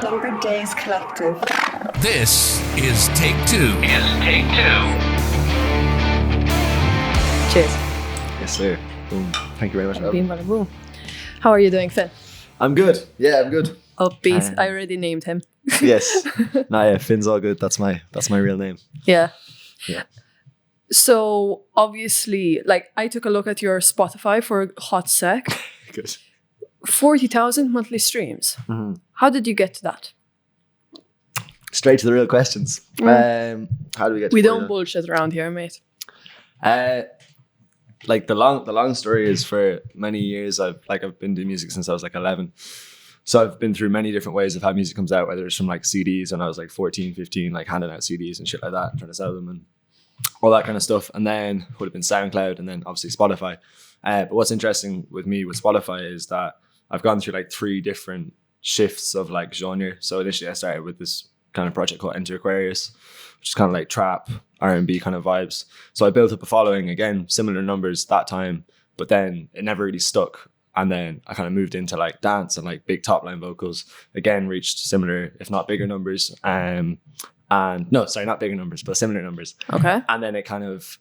Hungry Days Collective. This is Take Two. Cheers. Yes, sir. Boom. Thank you very much. Bing, bada, boom. How are you doing, Finn? I'm good. Yeah, I'm good. Uppbeat. I already named him. Yes. Yeah, Finn's all good. That's my real name. Yeah. Yeah. So obviously, like, I took a look at your Spotify for a hot sec. Good. 40,000 monthly streams. Mm-hmm. How did you get to that? Straight to the real questions. How do we get to We 40? don't bullshit around here, mate. Like the long story is, for many years I've been doing music since I was like 11. So I've been through many different ways of how music comes out, whether it's from like CDs when I was like 14, 15, like handing out CDs and shit like that, trying to sell them and all that kind of stuff. And then would have been SoundCloud and then obviously Spotify. But what's interesting with me with Spotify is that I've gone through like 3 different shifts of like genre. So initially I started with this kind of project called Enter Aquarius, which is kind of like trap, R&B kind of vibes. So I built up a following, again, similar numbers that time, but then it never really stuck. And then I kind of moved into like dance and like big top line vocals, again, reached similar, if not bigger numbers. And no, sorry, not bigger numbers, but similar numbers. Okay. And then it kind of,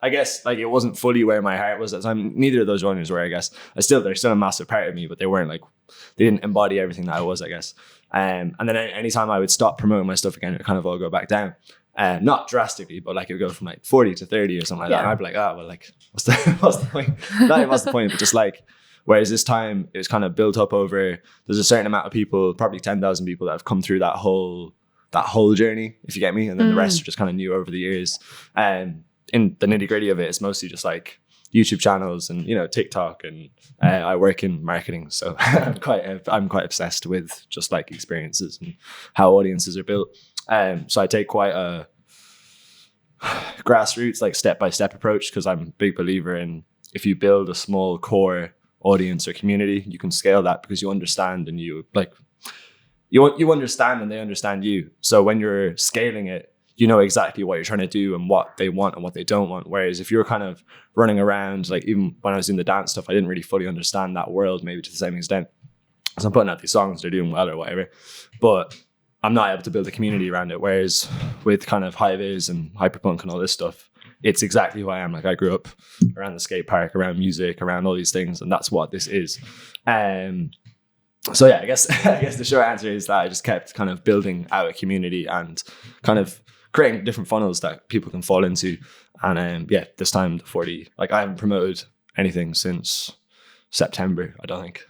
I guess, like it wasn't fully where my heart was at the time. Neither of those genres were, I guess. They're still a massive part of me, but they weren't like, they didn't embody everything that I was, I guess. And then anytime I would stop promoting my stuff again, it would kind of all go back down. Not drastically, but like it would go from like 40 to 30 or something like that. And I'd be like, well, like, what's the point? Not even what's the point, but just like, whereas this time it was kind of built up over, there's a certain amount of people, probably 10,000 people that have come through that whole journey, if you get me. And then the rest are just kind of new over the years. In the nitty gritty of it, it's mostly just like YouTube channels and, you know, TikTok, and I work in marketing. So I'm quite obsessed with just like experiences and how audiences are built. So I take quite a grassroots, like step-by-step approach, because I'm a big believer in, if you build a small core audience or community, you can scale that because you understand and you understand and they understand you. So when you're scaling it, you know exactly what you're trying to do and what they want and what they don't want. Whereas if you're kind of running around, like even when I was doing the dance stuff, I didn't really fully understand that world maybe to the same extent. So I'm putting out these songs, they're doing well or whatever, but I'm not able to build a community around it. Whereas with kind of Hi Vis and Hyperpunk and all this stuff, it's exactly who I am. Like I grew up around the skate park, around music, around all these things, and that's what this is. So yeah, I guess the short answer is that I just kept kind of building out a community and kind of creating different funnels that people can fall into. And this time the 40, like I haven't promoted anything since September, I don't think,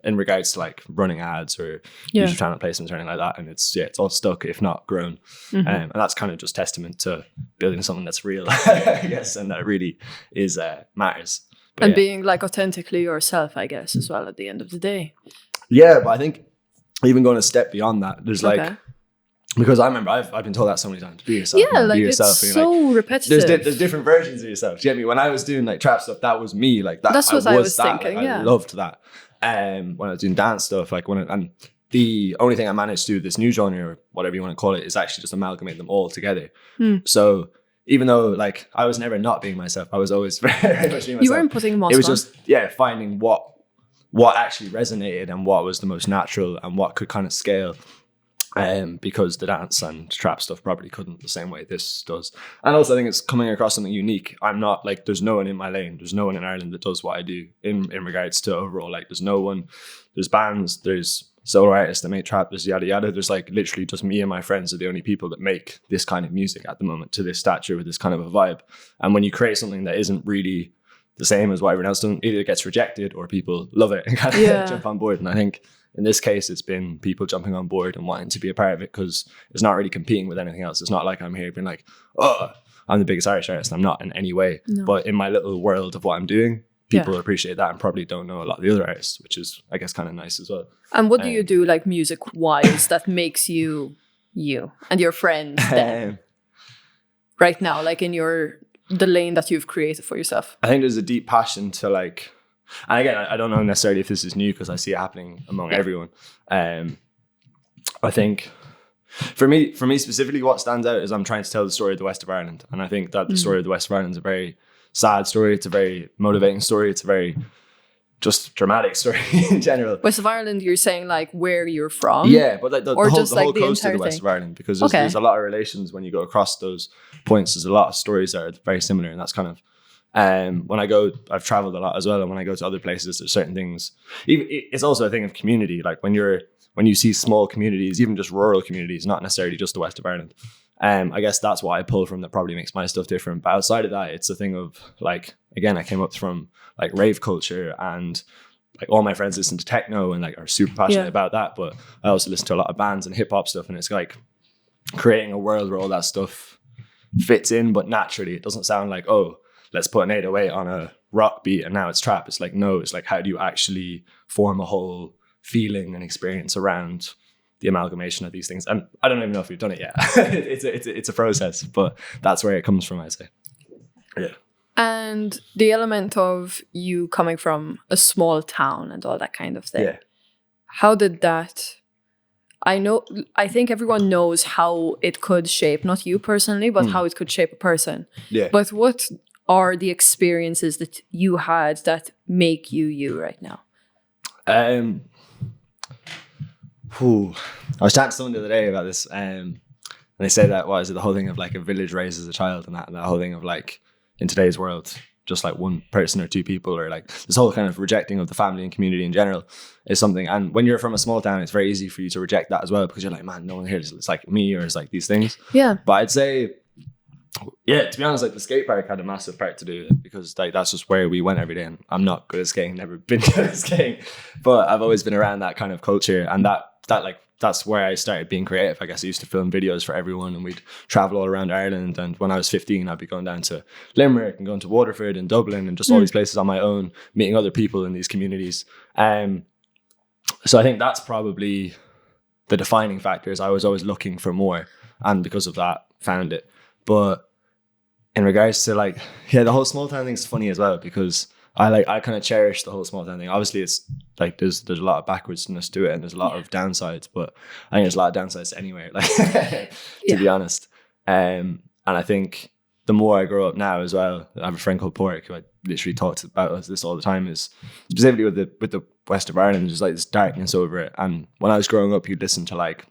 in regards to like running ads or YouTube channel placements or anything like that. And it's all stuck, if not grown. And that's kind of just testament to building something that's real, I guess, and that really is matters. But, and being like authentically yourself, I guess, as well at the end of the day. Yeah, but I think even going a step beyond that, there's like, because I remember I've been told that so many times, be yourself. Yeah, like be yourself. it's so repetitive. There's different versions of yourself. Do you get me? When I was doing like trap stuff, that was me. Like that. That's what I was that. thinking. Like, I loved that. When I was doing dance stuff, like and the only thing I managed to do with this new genre or whatever you want to call it is actually just amalgamate them all together. So even though like I was never not being myself, I was always very much being myself. You weren't putting them on. It was just finding what actually resonated and what was the most natural and what could kind of scale. Because the dance and trap stuff probably couldn't the same way this does. And also I think it's coming across something unique. I'm not like, there's no one in my lane. There's no one in Ireland that does what I do in regards to overall. Like there's no one, there's bands, there's solo artists that make trap, there's yada yada. There's like literally just me and my friends are the only people that make this kind of music at the moment to this stature with this kind of a vibe. And when you create something that isn't really the same as what everyone else does, either it gets rejected or people love it and kind of jump on board. And I think in this case, it's been people jumping on board and wanting to be a part of it because it's not really competing with anything else. It's not like I'm here being like, oh, I'm the biggest Irish artist. I'm not in any way. No. But in my little world of what I'm doing, people appreciate that and probably don't know a lot of the other artists, which is, I guess, kind of nice as well. And what do you do, like music-wise, that makes you and your friends then? Right now, like in the lane that you've created for yourself? I think there's a deep passion to like, and again, I don't know necessarily if this is new because I see it happening among everyone. I think for me specifically, what stands out is I'm trying to tell the story of the West of Ireland. And I think that the story of the West of Ireland is a very sad story. It's a very motivating story. It's a very just dramatic story in general. West of Ireland, you're saying like where you're from? Yeah, but like the Or whole, just, the like, whole the coast of the entire West thing? of Ireland, because Okay. there's a lot of relations when you go across those points. There's a lot of stories that are very similar, and that's kind of when I've traveled a lot as well, and when I go to other places, there's certain things. It's also a thing of community. Like when you see small communities, even just rural communities, not necessarily just the West of Ireland. I guess that's what I pull from that probably makes my stuff different. But outside of that, it's a thing of like, again, I came up from like rave culture, and like all my friends listen to techno and like are super passionate about that. But I also listen to a lot of bands and hip hop stuff, and it's like creating a world where all that stuff fits in, but naturally. It doesn't sound like, oh, let's put an 808 on a rock beat and now it's trap. It's like, no, it's like, how do you actually form a whole feeling and experience around the amalgamation of these things? And I don't even know if we've done it yet. it's a process, but that's where it comes from, I'd say. Yeah. And the element of you coming from a small town and all that kind of thing. Yeah. How did that... I think everyone knows how it could shape, not you personally, but how it could shape a person. Yeah. But what are the experiences that you had that make you right now? I was chatting to someone the other day about this, and they said that the whole thing of like a village raises a child, and that whole thing of like in today's world, just like one person or two people, or like this whole kind of rejecting of the family and community in general is something. And when you're from a small town, it's very easy for you to reject that as well, because you're like, man, no one here is like me, or it's like these things. Yeah. But I'd say, yeah, to be honest, like the skate park had a massive part to do with it, because like that's just where we went every day. And I'm not good at skating, never been good at skating, but I've always been around that kind of culture, and that's where I started being creative. I guess I used to film videos for everyone, and we'd travel all around Ireland. And when I was 15, I'd be going down to Limerick and going to Waterford and Dublin and just all these places on my own, meeting other people in these communities. So I think that's probably the defining factor. Is I was always looking for more, and because of that, found it. But in regards to like, yeah, the whole small town thing's funny as well, because I kind of cherish the whole small town thing. Obviously, it's like there's a lot of backwardsness to it, and there's a lot of downsides. But I think there's a lot of downsides anyway. Like to be honest, and I think the more I grow up now as well, I have a friend called Pork who I literally talks about this all the time. Is specifically with the West of Ireland, there's like this darkness over it. And when I was growing up, you'd listen to like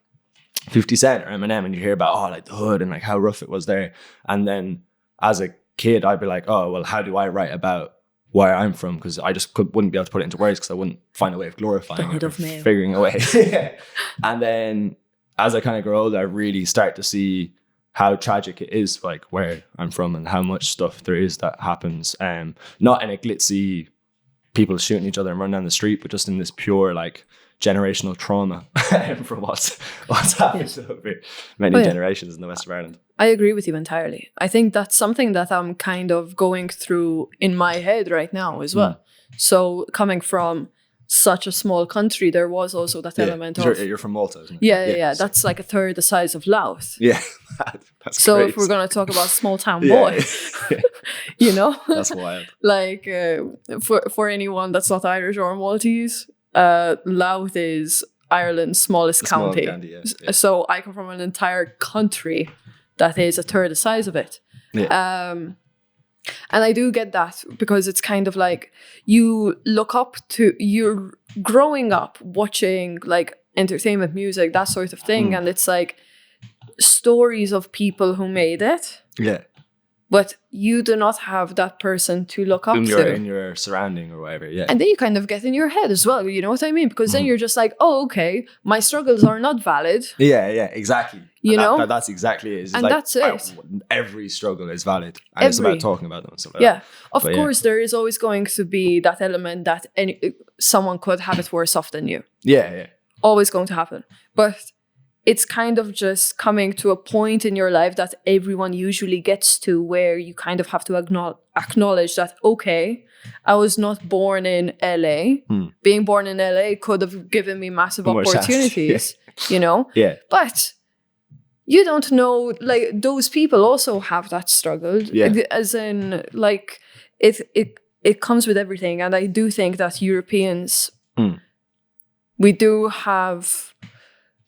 50 Cent or Eminem, and you hear about like the hood and like how rough it was there. And then as a kid, I'd be like, oh well, how do I write about where I'm from? Because I just wouldn't be able to put it into words, because I wouldn't find a way of glorifying it or figuring a way. And then as I kind of grow older, I really start to see how tragic it is, like where I'm from, and how much stuff there is that happens. Not in a glitzy people shooting each other and running down the street, but just in this pure like generational trauma from what's happened over many generations in the West of Ireland. I agree with you entirely. I think that's something that I'm kind of going through in my head right now as well. So coming from such a small country, there was also that element of... You're from Malta, isn't it? Yeah. That's like a third the size of Louth. Yeah, that's so crazy. If we're going to talk about small town boy, you know? That's wild. Like for anyone that's not Irish or Maltese, Louth is Ireland's smallest county. So I come from an entire country that is a third the size of it. And I do get that, because it's kind of like you're growing up watching like entertainment, music, that sort of thing. And it's like stories of people who made it. Yeah. But you do not have that person to look up to. In your surrounding or whatever, yeah. And then you kind of get in your head as well, you know what I mean? Because then you're just like, oh, okay, my struggles are not valid. Yeah, exactly. You know? That's exactly it. And like, that's it. Every struggle is valid. And it's about talking about them and stuff like that. Of but course, there is always going to be that element that someone could have it worse off than you. Yeah. Always going to happen. But it's kind of just coming to a point in your life that everyone usually gets to, where you kind of have to acknowledge that, okay, I was not born in LA. Being born in LA could have given me massive opportunities, you know? Yeah. But you don't know, like, those people also have that struggle. As in, like, it comes with everything. And I do think that Europeans, we do have...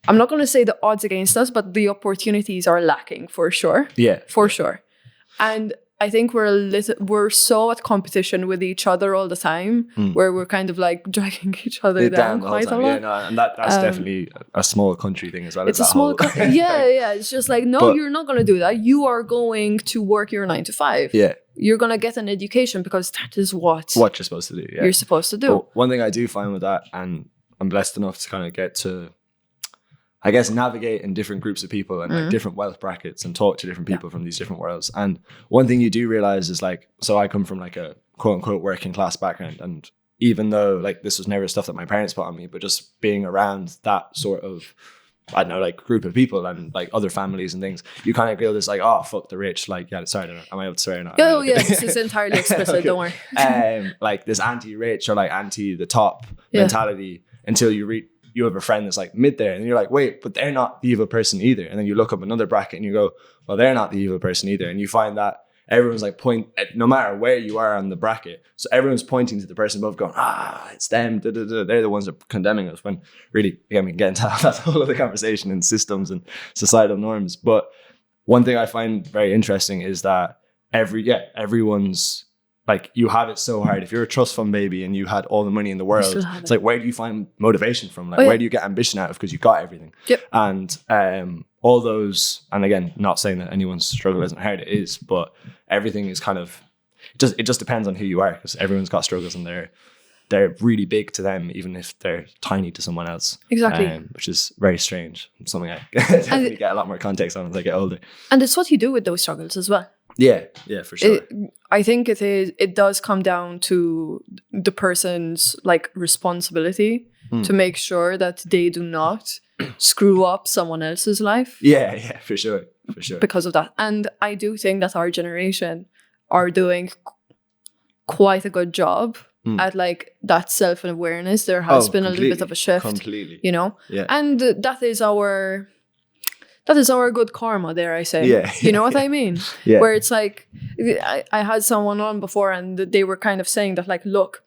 I'm not going to say the odds against us, but the opportunities are lacking for sure. Yeah. For sure. And I think we're so at competition with each other all the time, where we're kind of like dragging each other down quite a lot. Yeah, no, and that's definitely a small country thing as well. It's a small yeah. It's just like, no, you're not going to do that. You are going to work your 9 to 5. Yeah. You're going to get an education because that is what you're supposed to do. Yeah. You're supposed to do. But one thing I do find with that, and I'm blessed enough to kind of get to, I guess, navigate in different groups of people and like different wealth brackets and talk to different people from these different worlds. And one thing you do realize is like, so I come from like a quote unquote working class background. And even though like this was never stuff that my parents put on me, but just being around that sort of, I don't know, like group of people and like other families and things, you kind of feel this like, oh, fuck the rich. Like, yeah, sorry, am I able to swear or not? Oh, yeah, this is entirely explicit, okay. Don't worry. Like this anti-rich or like anti-the top mentality until you have a friend that's like mid there and you're like, wait, but they're not the evil person either. And then you look up another bracket and you go, well, they're not the evil person either. And you find that everyone's like no matter where you are on the bracket. So everyone's pointing to the person above going, it's them. They're the ones that are condemning us, when really, again, we can get into that. That's a whole other conversation in systems and societal norms. But one thing I find very interesting is that everyone's like, you have it so hard. If you're a trust fund baby and you had all the money in the world, it's like, where do you find motivation from? Like, where do you get ambition out of? Because you got everything. Yep. And all those, and again, not saying that anyone's struggle isn't hard, it is, but everything is kind of, it just depends on who you are, because everyone's got struggles and they're really big to them, even if they're tiny to someone else. Exactly. Which is very strange. Something I definitely get a lot more context on as I get older. And it's what you do with those struggles as well. Yeah, for sure. I think it does come down to the person's like responsibility to make sure that they do not screw up someone else's life. Yeah, for sure. Because of that. And I do think that our generation are doing quite a good job at like that self-awareness. There has been a little bit of a shift. Completely. You know? Yeah. And that is our good karma, dare I say. Yeah. You know what I mean? Yeah. Where it's like, I had someone on before and they were kind of saying that like, look,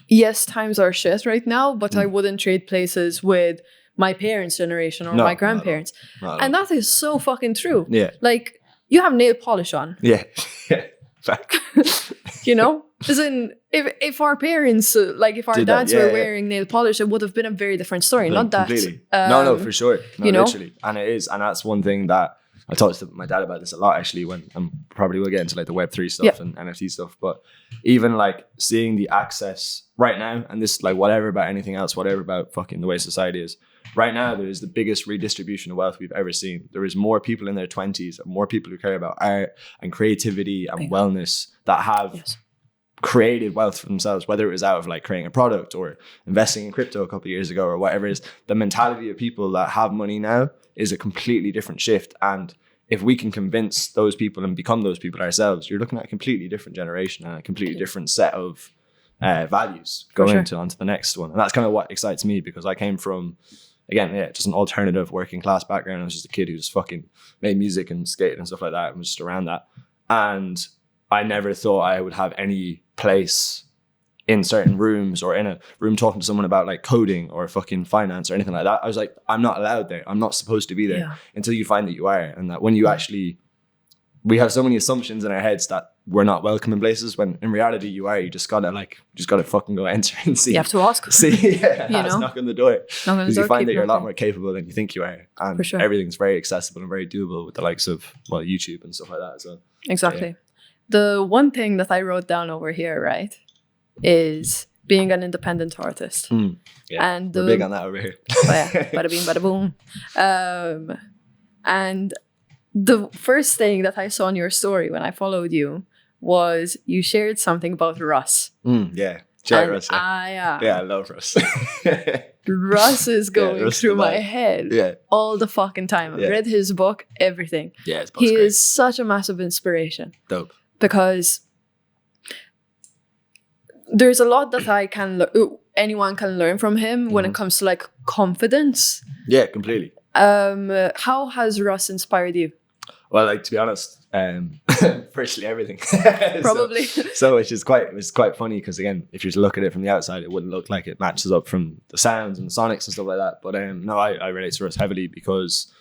yes, times are shit right now, but I wouldn't trade places with my parents' generation or my grandparents. And that is so fucking true. Yeah. Like, you have nail polish on. Yeah. Fact. You know? As in, if our parents, if our dads were wearing nail polish, it would have been a very different story. Not that. Completely. No, for sure. No, literally. And it is. And that's one thing that I talked to my dad about this a lot, actually, when probably we'll get into like the Web3 stuff and NFT stuff. But even like seeing the access right now, and this like whatever about anything else, whatever about fucking the way society is, right now there is the biggest redistribution of wealth we've ever seen. There is more people in their 20s, and more people who care about art and creativity and wellness that have created wealth for themselves, whether it was out of like creating a product or investing in crypto a couple of years ago or whatever it is. The mentality of people that have money now is a completely different shift. And if we can convince those people and become those people ourselves, you're looking at a completely different generation and a completely different set of values going onto the next one. And that's kind of what excites me, because I came from, again, just an alternative working class background. I was just a kid who just fucking made music and skated and stuff like that and was just around that. And I never thought I would have any place in certain rooms or in a room talking to someone about like coding or fucking finance or anything like that. I was like, I'm not allowed there. I'm not supposed to be there until you find that you are. And that when you actually, we have so many assumptions in our heads that we're not welcome in places, when in reality you are. You just gotta fucking go enter and see. You have to ask. See, knock on the door. Because you find that you're a lot more capable than you think you are. And for sure. Everything's very accessible and very doable with the likes of YouTube and stuff like that. So exactly. Yeah. The one thing that I wrote down over here, right, is being an independent artist. And we're big on that over here. Bada bing, bada boom. And the first thing that I saw in your story when I followed you was you shared something about Russ. Russ. I love Russ. Russ is going through my head all the fucking time. I've read his book, everything. Yeah, his book's He great. is such a massive inspiration. Dope. Because there's a lot that anyone can learn from him when it comes to like confidence. Yeah, completely. How has Russ inspired you? Well, like, to be honest, virtually everything. Probably. So it's quite funny, because again, if you just look at it from the outside, it wouldn't look like it matches up from the sounds and the sonics and stuff like that. But no, I relate to Russ heavily because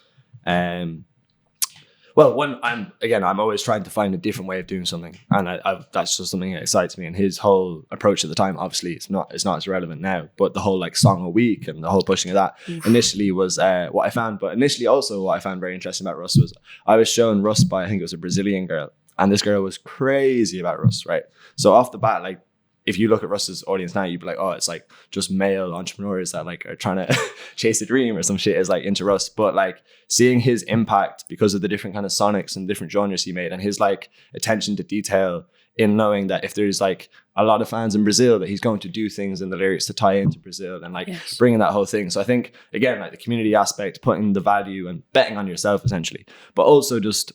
Well, I'm always trying to find a different way of doing something, and that's just something that excites me. And his whole approach at the time, obviously, it's not as relevant now. But the whole like song a week and the whole pushing of that initially was what I found. But initially, also what I found very interesting about Russ was I was shown Russ by, I think it was a Brazilian girl, and this girl was crazy about Russ, right? So off the bat, like, if you look at Russ's audience now, you'd be like, oh, it's like just male entrepreneurs that like are trying to chase a dream or some shit is like into Russ. But like seeing his impact because of the different kind of sonics and different genres he made, and his like attention to detail in knowing that if there's like a lot of fans in Brazil, that he's going to do things in the lyrics to tie into Brazil and like bringing that whole thing. So I think, again, like the community aspect, putting the value and betting on yourself essentially, but also just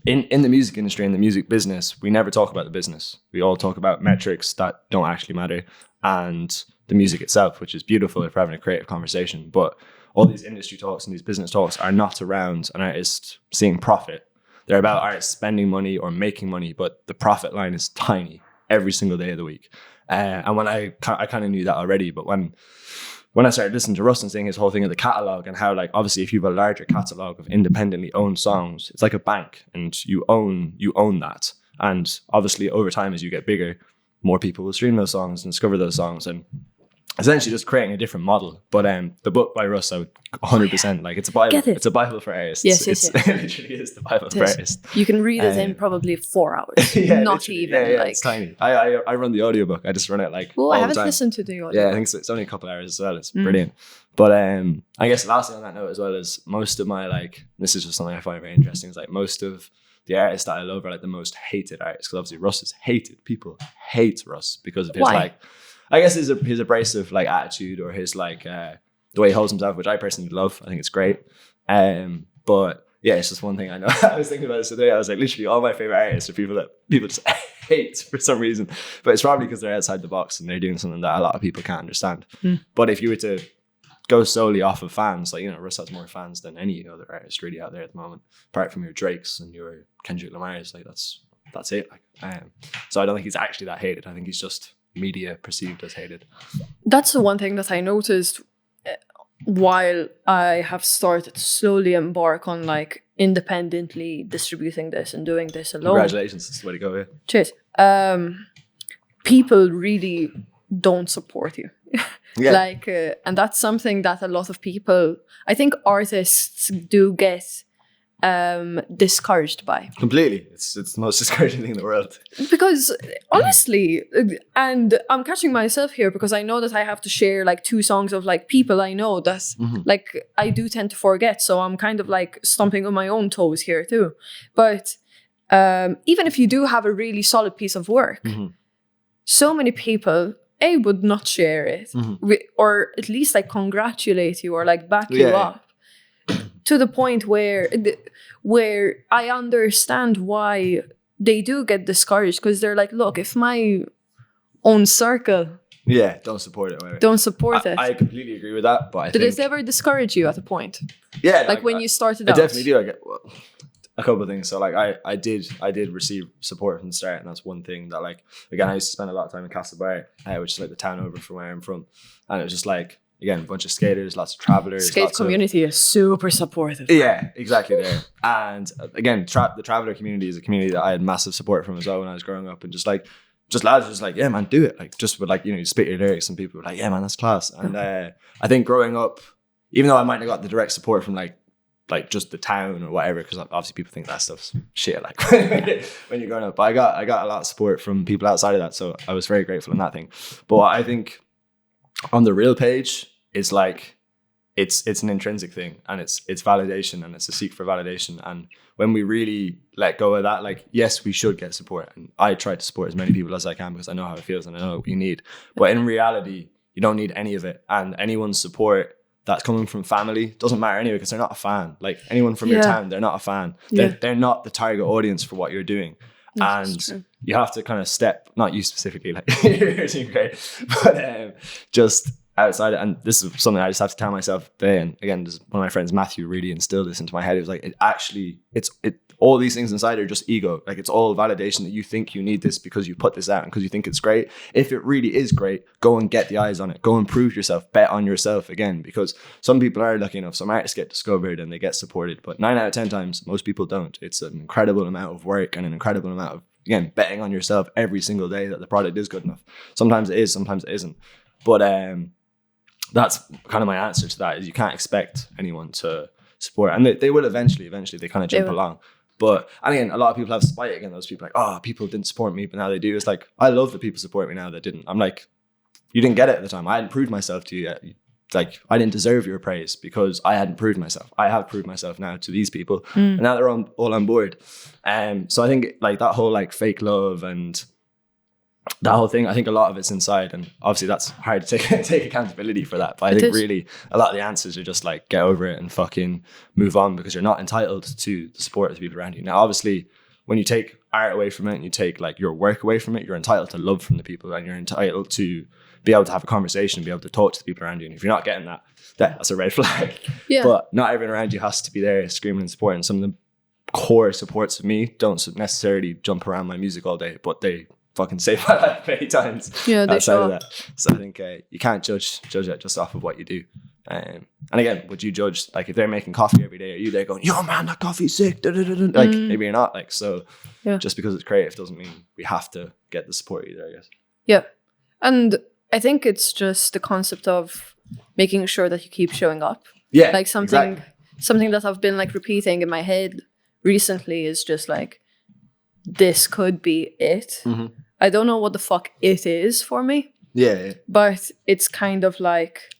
in the music industry, in the music business, we never talk about the business. We all talk about metrics that don't actually matter, and the music itself, which is beautiful if we're having a creative conversation. But all these industry talks and these business talks are not around an artist seeing profit. They're about artists spending money or making money, but the profit line is tiny every single day of the week. And when I kind of knew that already, but when I started listening to Russ and seeing his whole thing of the catalog and how, like, obviously if you have a larger catalog of independently owned songs, it's like a bank and you own that. And obviously over time, as you get bigger, more people will stream those songs and discover those songs, and essentially just creating a different model. But the book by Russ, I would 100%, like, it's a Bible. It's a Bible for artists. Yes. It literally is the Bible for artists. You can read it in probably 4 hours. Not even. Yeah, like, it's tiny. I run the audiobook. I just run it like well, all I haven't the time. listened to the audio. Yeah, I think it's only a couple hours as well. It's brilliant. But I guess lastly on that note as well is most of my, like, this is just something I find very interesting, is like most of the artists that I love are like the most hated artists, because obviously Russ is hated. People hate Russ because of his like, I guess his abrasive like attitude, or his like the way he holds himself, which I personally love. I think it's great. But yeah, it's just one thing I know. I was thinking about this today. I was like, literally all my favorite artists are people that people just hate for some reason. But it's probably because they're outside the box and they're doing something that a lot of people can't understand. But if you were to go solely off of fans, like, you know, Russ has more fans than any other artist really out there at the moment, apart from your Drakes and your Kendrick Lamar's. Like, that's it. Like, so I don't think he's actually that hated. I think he's just media perceived as hated. That's the one thing that I noticed while I have started to slowly embark on like independently distributing this and doing this alone. Congratulations, that's the way to go. Yeah. Cheers. People really don't support you. Yeah. Like, and that's something that a lot of people, I think artists do get discouraged by. Completely. It's the most discouraging thing in the world. Because honestly, and I'm catching myself here because I know that I have to share like 2 songs of like people I know that like I do tend to forget. So I'm kind of like stomping on my own toes here too. But even if you do have a really solid piece of work, so many people would not share it or at least like congratulate you or like back you up. To the point where I understand why they do get discouraged, because they're like, look, if my own circle don't support it. Don't support it. I completely agree with that. But did it ever discourage you at a point? Yeah, like when you started out. I definitely do. I get a couple of things. So like I did receive support from the start, and that's one thing that, like, again, I used to spend a lot of time in Castlebar, which is like the town over from where I'm from, and it was just like, again, a bunch of skaters, lots of travelers. Skate community is super supportive. Yeah, exactly there. And again, the traveler community is a community that I had massive support from as well when I was growing up. And just lads just like, yeah, man, do it. Like, just with like, you know, you spit your lyrics and people were like, yeah, man, that's class. And I think growing up, even though I might not got the direct support from like just the town or whatever, because obviously people think that stuff's shit, like when you're growing up. But I got a lot of support from people outside of that. So I was very grateful in that thing. But I think on the real page, it's like it's an intrinsic thing, and it's validation, and it's a seek for validation. And when we really let go of that, like, yes, we should get support, and I try to support as many people as I can because I know how it feels and I know what you need. But in reality, you don't need any of it, and anyone's support that's coming from family doesn't matter anyway, because they're not a fan. Like, anyone from your town, they're not a fan. They're not the target audience for what you're doing. And you have to kind of step, not you specifically, like you're doing great, but just outside, and this is something I just have to tell myself today. And again, this, one of my friends, Matthew, really instilled this into my head. It was like, all these things inside are just ego. Like, it's all validation that you think you need this because you put this out and because you think it's great. If it really is great, go and get the eyes on it. Go and prove yourself. Bet on yourself again, because some people are lucky enough. Some artists get discovered and they get supported, but 9 out of 10 times, most people don't. It's an incredible amount of work and an incredible amount of, again, betting on yourself every single day that the product is good enough. Sometimes it is, sometimes it isn't. But that's kind of my answer to that, is you can't expect anyone to support. And they will eventually they kind of jump along. But, and again, a lot of people have spite against those people, like, oh, people didn't support me, but now they do. It's like, I love that people support me now that didn't. I'm like, you didn't get it at the time. I hadn't proved myself to you yet. Like, I didn't deserve your praise because I hadn't proved myself. I have proved myself now to these people, and now they're all on board. So I think like that whole like fake love and that whole thing, I think a lot of it's inside, and obviously that's hard to take accountability for that. But I think really a lot of the answers are just like, get over it and fucking move on, because you're not entitled to the support of the people around you. Now, obviously, when you take art away from it and you take like your work away from it, you're entitled to love from the people, and you're entitled to be able to have a conversation, be able to talk to the people around you. And if you're not getting that, that's a red flag. Yeah. But not everyone around you has to be there screaming and supporting. Some of the core supports of me don't necessarily jump around my music all day, but they fucking save my life many times. Yeah, they outside of that. So I think you can't judge it just off of what you do. And again, would you judge, like, if they're making coffee every day, are you there going, yo man, that coffee's sick? Like, maybe you're not. Like, so just because it's creative doesn't mean we have to get the support either, I guess. Yeah. And I think it's just the concept of making sure that you keep showing up. Yeah. Like something that I've been like repeating in my head recently is just like, this could be it. Mm-hmm. I don't know what the fuck it is for me. Yeah. But it's kind of like,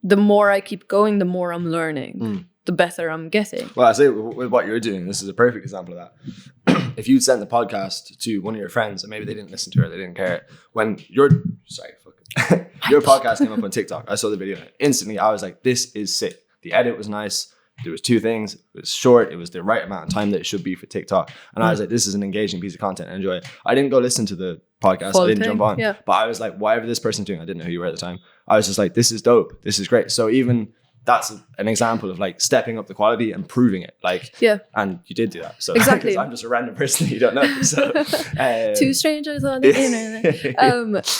the more I keep going, the more I'm learning, the better I'm getting. Well, I say with what you're doing, this is a perfect example of that. If you'd sent the podcast to one of your friends and maybe they didn't listen to it, they didn't care. When your podcast came up on TikTok, I saw the video. Instantly, I was like, this is sick. The edit was nice. There was 2 things. It was short. It was the right amount of time that it should be for TikTok. And I was like, this is an engaging piece of content. I enjoy it. I didn't go listen to the podcast. I didn't jump on. Yeah. But I was like, whatever this person's doing, I didn't know who you were at the time. I was just like, this is dope. This is great. So even that's an example of like stepping up the quality and proving it. Like, yeah. And you did do that. So exactly. I'm just a random person that you don't know. So 2 strangers on the internet.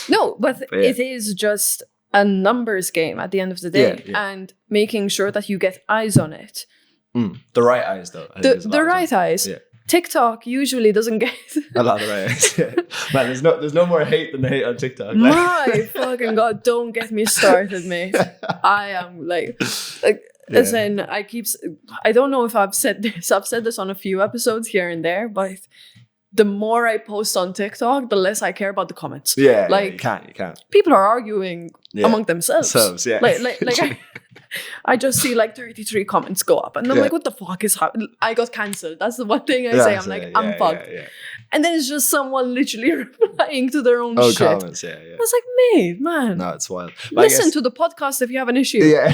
No, but it is just a numbers game at the end of the day, and making sure that you get eyes on it. The right eyes, though. The right eyes. Yeah. TikTok usually doesn't get a lot of the right eyes. Yeah. Man, there's no more hate than the hate on TikTok. My fucking God, don't get me started, mate. I am like as in, I don't know if I've said this. I've said this on a few episodes here and there, but the more I post on TikTok, the less I care about the comments. Yeah, like, you can't. People are arguing among themselves. Like I just see like 33 comments go up, and I'm like, what the fuck is happening? I got cancelled. That's the one thing I say. I'm like, I'm fucked. And then it's just someone literally replying to their own shit. Comments, I was like, mate, man. No, it's wild. But listen to the podcast if you have an issue. Yeah.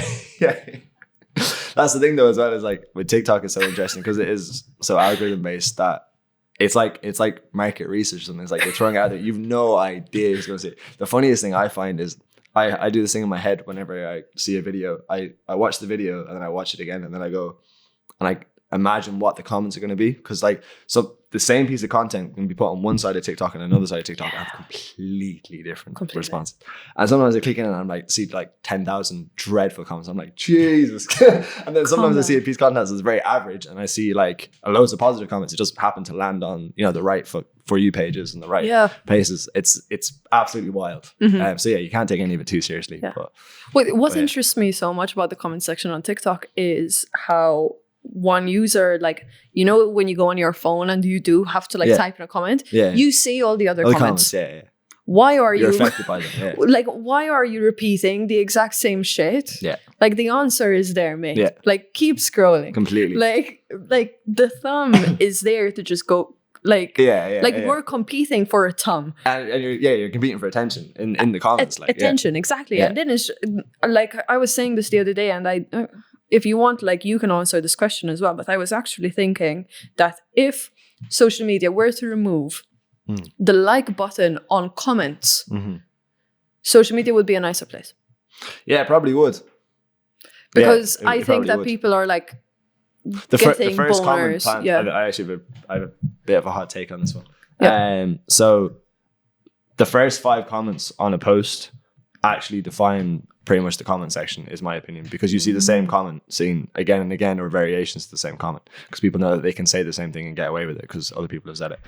That's the thing though, as well, is like with TikTok, it's so interesting because it is so algorithm based that it's like market research or something. It's like they're throwing it out there. You've no idea who's going to see it. The funniest thing I find is I do this thing in my head whenever I see a video. I watch the video and then I watch it again, and then I go and I imagine what the comments are going to be, because like, so the same piece of content can be put on one side of TikTok and another side of TikTok and have completely different responses. And sometimes I click in and I'm like, see like 10,000 dreadful comments. I'm like, Jesus. And then sometimes I see a piece of content that's very average and I see like loads of positive comments. It just happened to land on, the right for you pages and the right places. It's absolutely wild. So you can't take any of it too seriously. Yeah. What interests me so much about the comment section on TikTok is how one user, like, when you go on your phone and you do have to like type in a comment, you see all the other comments. Why are You're you affected by them? Like, why are you repeating the exact same shit? Like, the answer is there, mate. Like, keep scrolling completely. Like the thumb is there to just go. We're competing for a thumb, and you're competing for attention in the comments. Attention, exactly. And then it's like, I was saying this the other day, and if you want, like, you can answer this question as well. But I was actually thinking that if social media were to remove the like button on comments, social media would be a nicer place. Yeah, it probably would. Because Yeah, I think that people are like the getting first boners. comment. I actually have a bit of a hot take on this one. Yeah. So the first 5 comments on a post actually define pretty much the comment section, is my opinion, because you see the same comment seen again and again, or variations to the same comment, because people know that they can say the same thing and get away with it because other people have said it,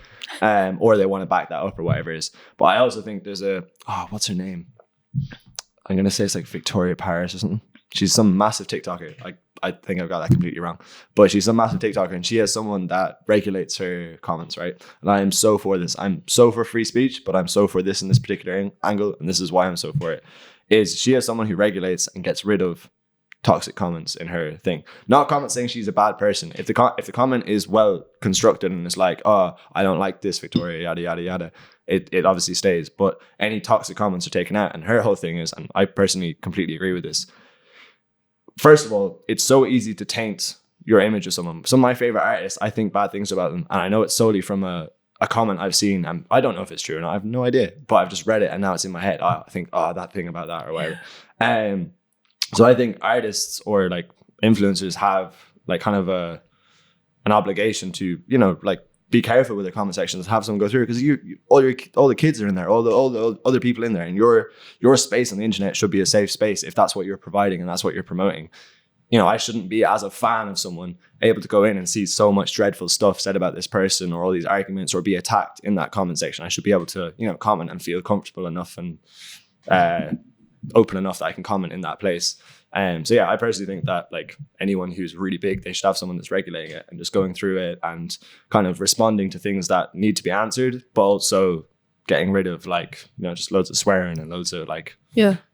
or they want to back that up or whatever it is. But I also think there's what's her name? I'm gonna say it's like Victoria Paris or something. She's some massive TikToker. I think I've got that completely wrong, but she's some massive TikToker, and she has someone that regulates her comments, right? And I am so for this. I'm so for free speech, but I'm so for this in this particular angle, and this is why I'm so for it. Is she has someone who regulates and gets rid of toxic comments in her thing. Not comments saying she's a bad person. If the comment is well constructed and it's like, oh, I don't like this, Victoria, yada yada yada, it obviously stays. But any toxic comments are taken out. And her whole thing is, and I personally completely agree with this. First of all, it's so easy to taint your image of someone. Some of my favorite artists, I think bad things about them, and I know it's solely from a comment I've seen, and I don't know if it's true or not. I have no idea, but I've just read it and now it's in my head. I think, that thing about that or whatever. So I think artists or like influencers have like kind of an obligation to, like be careful with their comment sections, have someone go through, because all the kids are in there, all the other people in there, and your space on the internet should be a safe space if that's what you're providing and that's what you're promoting. I shouldn't be, as a fan of someone, able to go in and see so much dreadful stuff said about this person or all these arguments or be attacked in that comment section. I should be able to, comment and feel comfortable enough and open enough that I can comment in that place. So yeah, I personally think that like anyone who's really big, they should have someone that's regulating it and just going through it and kind of responding to things that need to be answered, but also getting rid of like, just loads of swearing and loads of like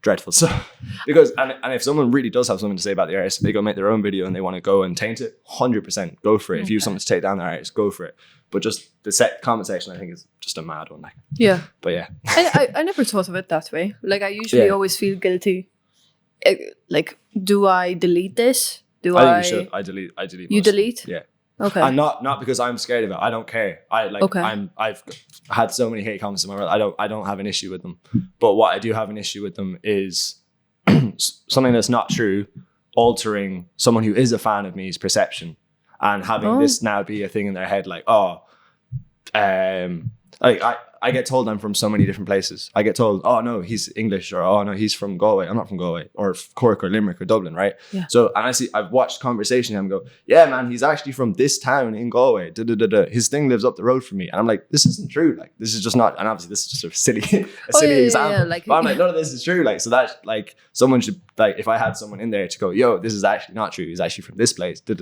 dreadful stuff. Because and if someone really does have something to say about the artist, they go make their own video and they want to go and taint it, 100% go for it. If you have something to take down their artist, go for it. But just the comment section, I think, is just a mad one. Like, yeah. But yeah. I never thought of it that way. Like, I usually always feel guilty. Like, do I delete this? I think you should. I delete. You delete? Yeah. Okay. And not because I'm scared of it. I don't care. I've had so many hate comments in my world. I don't have an issue with them. But what I do have an issue with them is something that's not true, altering someone who is a fan of me's perception and having this now be a thing in their head, like, I get told I'm from so many different places. I get told, oh no, he's English, or oh no, he's from Galway. I'm not from Galway, or Cork or Limerick or Dublin, right? Yeah. So, and I've watched conversations and go, yeah, man, he's actually from this town in Galway. His thing lives up the road from me. And I'm like, this isn't true. Like, this is just not, and obviously this is just a silly example. Yeah, like, but I'm like, none of this is true. Like, so that's like, someone should, like, if I had someone in there to go, yo, this is actually not true. He's actually from this place. And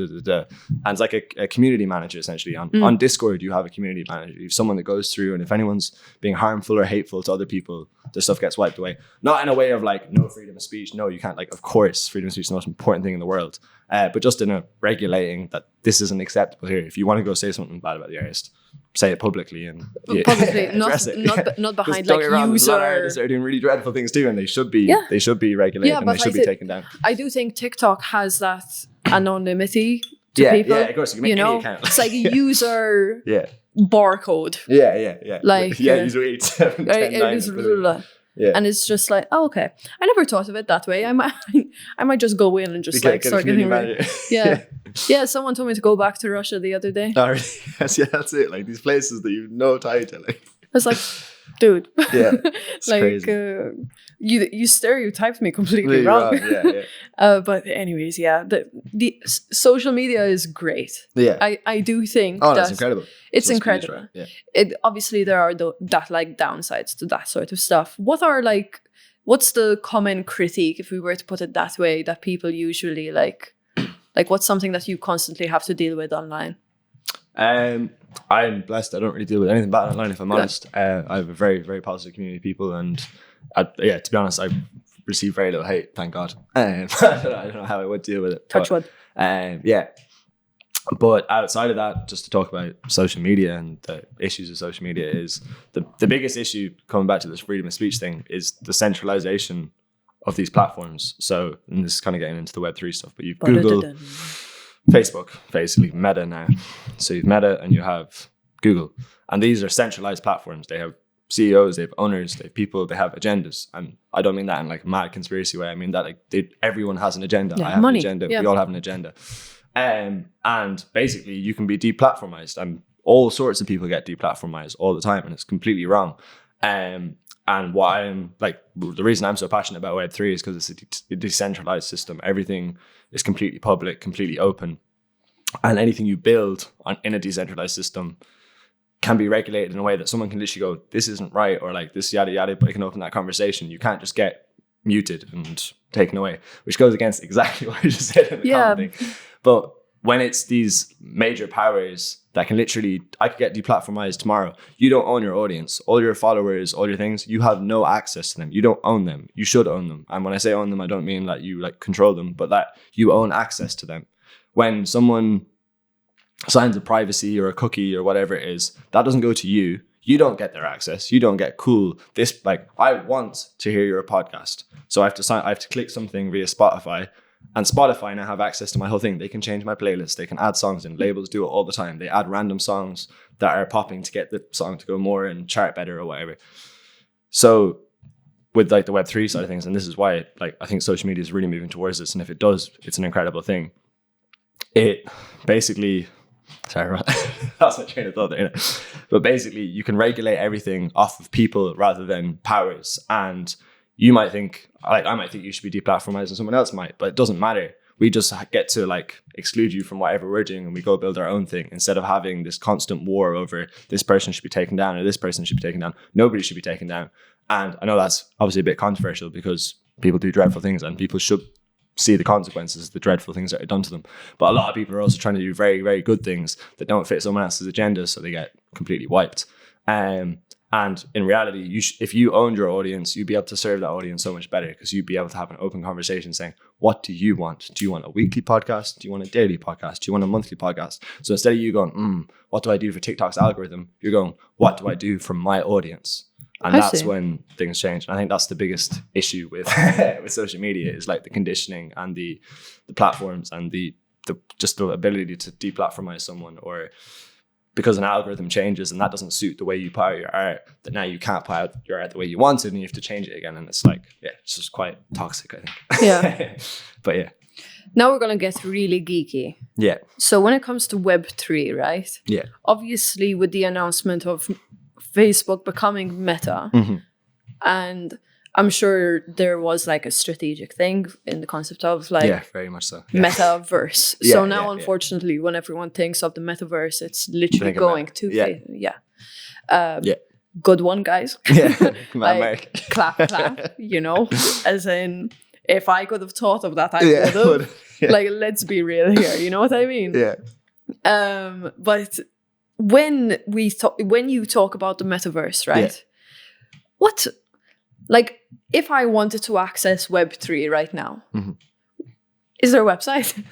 it's like a community manager, essentially. On Discord, you have a community manager. You have someone that goes through, and if anyone's being harmful or hateful to other people, the stuff gets wiped away. Not in a way of like, no freedom of speech. No, you can't. Like, of course, freedom of speech is the most important thing in the world. But just in a regulating that this isn't acceptable here. If you want to go say something bad about the artist, say it publicly and publicly, not behind like user. A lot of artists are doing really dreadful things too, and they should be regulated and they should be taken down. I do think TikTok has that anonymity to people. Yeah, of course. You can make any account. It's like a user barcode. Yeah. Like user 8, 7, 10, 9. Yeah. And it's just like, oh, okay. I never thought of it that way. I might just go in and just start getting ready. Yeah. Someone told me to go back to Russia the other day. Oh, really? Yes, yeah, that's it. Like these places that you've no tie to. Like, I was like, dude. Yeah. It's like crazy. You stereotyped me completely wrong. Yeah. But anyways, the social media is great. Yeah. I do think that's incredible. It's incredible. Right? Yeah. It obviously there are that like downsides to that sort of stuff. What's the common critique, if we were to put it that way, that people usually like what's something that you constantly have to deal with online? I'm blessed. I don't really deal with anything bad online, if I'm honest. I have a very, very positive community of people, and to be honest, I receive very little hate, thank God. I don't know how I would deal with it. Touch wood. But outside of that, just to talk about social media and the issues of social media, is the biggest issue, coming back to this freedom of speech thing, is the centralization of these platforms. So, and this is kind of getting into the Web3 stuff, but you've Google, Facebook, basically Meta now. So you've Meta and you have Google, and these are centralized platforms. They have CEOs, they have owners, they have people, they have agendas. And I don't mean that in like a mad conspiracy way. I mean that like everyone has an agenda. I have money. an agenda. Yeah. We all have an agenda. And basically you can be deplatformized, and all sorts of people get deplatformized all the time, and it's completely wrong. And what I'm like, the reason I'm so passionate about Web3 is because it's a decentralized system. Everything is completely public, completely open. And anything you build in a decentralized system can be regulated in a way that someone can literally go, this isn't right, or like this yada yada, but you can open that conversation. You can't just get muted and taken away, which goes against exactly what I just said in the comment thing. But when it's these major powers that can literally, I could get deplatformized tomorrow. You don't own your audience, all your followers, all your things. You have no access to them. You don't own them. You should own them. And when I say own them, I don't mean that you like control them, but that you own access to them. When someone signs a privacy or a cookie or whatever it is, that doesn't go to you. You don't get their access. You don't get cool. This, like, I want to hear your podcast. So I have to click something via Spotify, and Spotify now have access to my whole thing. They can change my playlist. They can add songs in. Labels do it all the time. They add random songs that are popping to get the song to go more and chart better or whatever. So with like the Web3 side of things, and this is why like I think social media is really moving towards this. And if it does, it's an incredible thing. It basically, sorry, that's my train of thought there. But basically, you can regulate everything off of people rather than powers. And you might think, like, I might think you should be deplatformized, and someone else might, but it doesn't matter. We just get to like exclude you from whatever we're doing, and we go build our own thing instead of having this constant war over this person should be taken down or this person should be taken down. Nobody should be taken down. And I know that's obviously a bit controversial because people do dreadful things and people should see the consequences of the dreadful things that are done to them. But a lot of people are also trying to do very, very good things that don't fit someone else's agenda, so they get completely wiped. And in reality, if you owned your audience, you'd be able to serve that audience so much better because you'd be able to have an open conversation saying, what do you want? Do you want a weekly podcast? Do you want a daily podcast? Do you want a monthly podcast? So instead of you going, what do I do for TikTok's algorithm? You're going, what do I do for my audience? And that's when things change. And I think that's the biggest issue with with social media is like the conditioning and the platforms and the just the ability to deplatformize someone, or because an algorithm changes and that doesn't suit the way you put out your art, that now you can't put out your art the way you wanted and you have to change it again. And it's like, yeah, it's just quite toxic, I think. Yeah. But yeah. Now we're going to get really geeky. Yeah. So when it comes to Web3, right? Yeah. Obviously, with the announcement of Facebook becoming Meta, and I'm sure there was like a strategic thing in the concept of like, yeah, very much so. Yeah. Metaverse. Yeah, so now, unfortunately, when everyone thinks of the Metaverse, it's literally going to good one, guys. Yeah, like, clap, you know, as in, if I could have thought of that, I would have. Yeah. Like, let's be real here. You know what I mean? Yeah. But when you talk about the Metaverse, right? What, like, if I wanted to access Web3 right now, is there a website?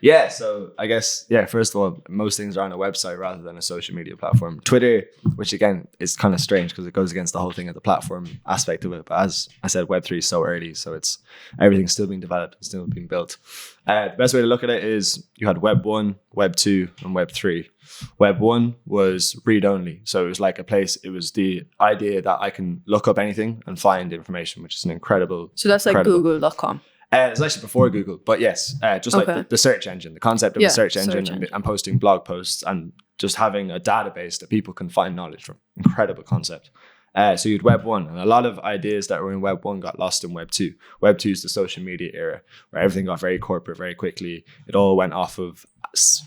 Yeah, so I guess, first of all, most things are on a website rather than a social media platform. Twitter, which again is kind of strange because it goes against the whole thing of the platform aspect of it. But as I said, Web3 is so early, so everything's still being developed and still being built. The best way to look at it is you had Web 1, Web 2, and Web 3. Web 1 was read-only. So it was like a place, it was the idea that I can look up anything and find information, which is an incredible... So that's like google.com. It's actually before Google, but yes, just like the search engine, the concept of a search engine. And posting blog posts and just having a database that people can find knowledge from. Incredible concept. So you had Web 1, and a lot of ideas that were in Web 1 got lost in Web 2. Web 2 is the social media era where everything got very corporate very quickly. It all went off of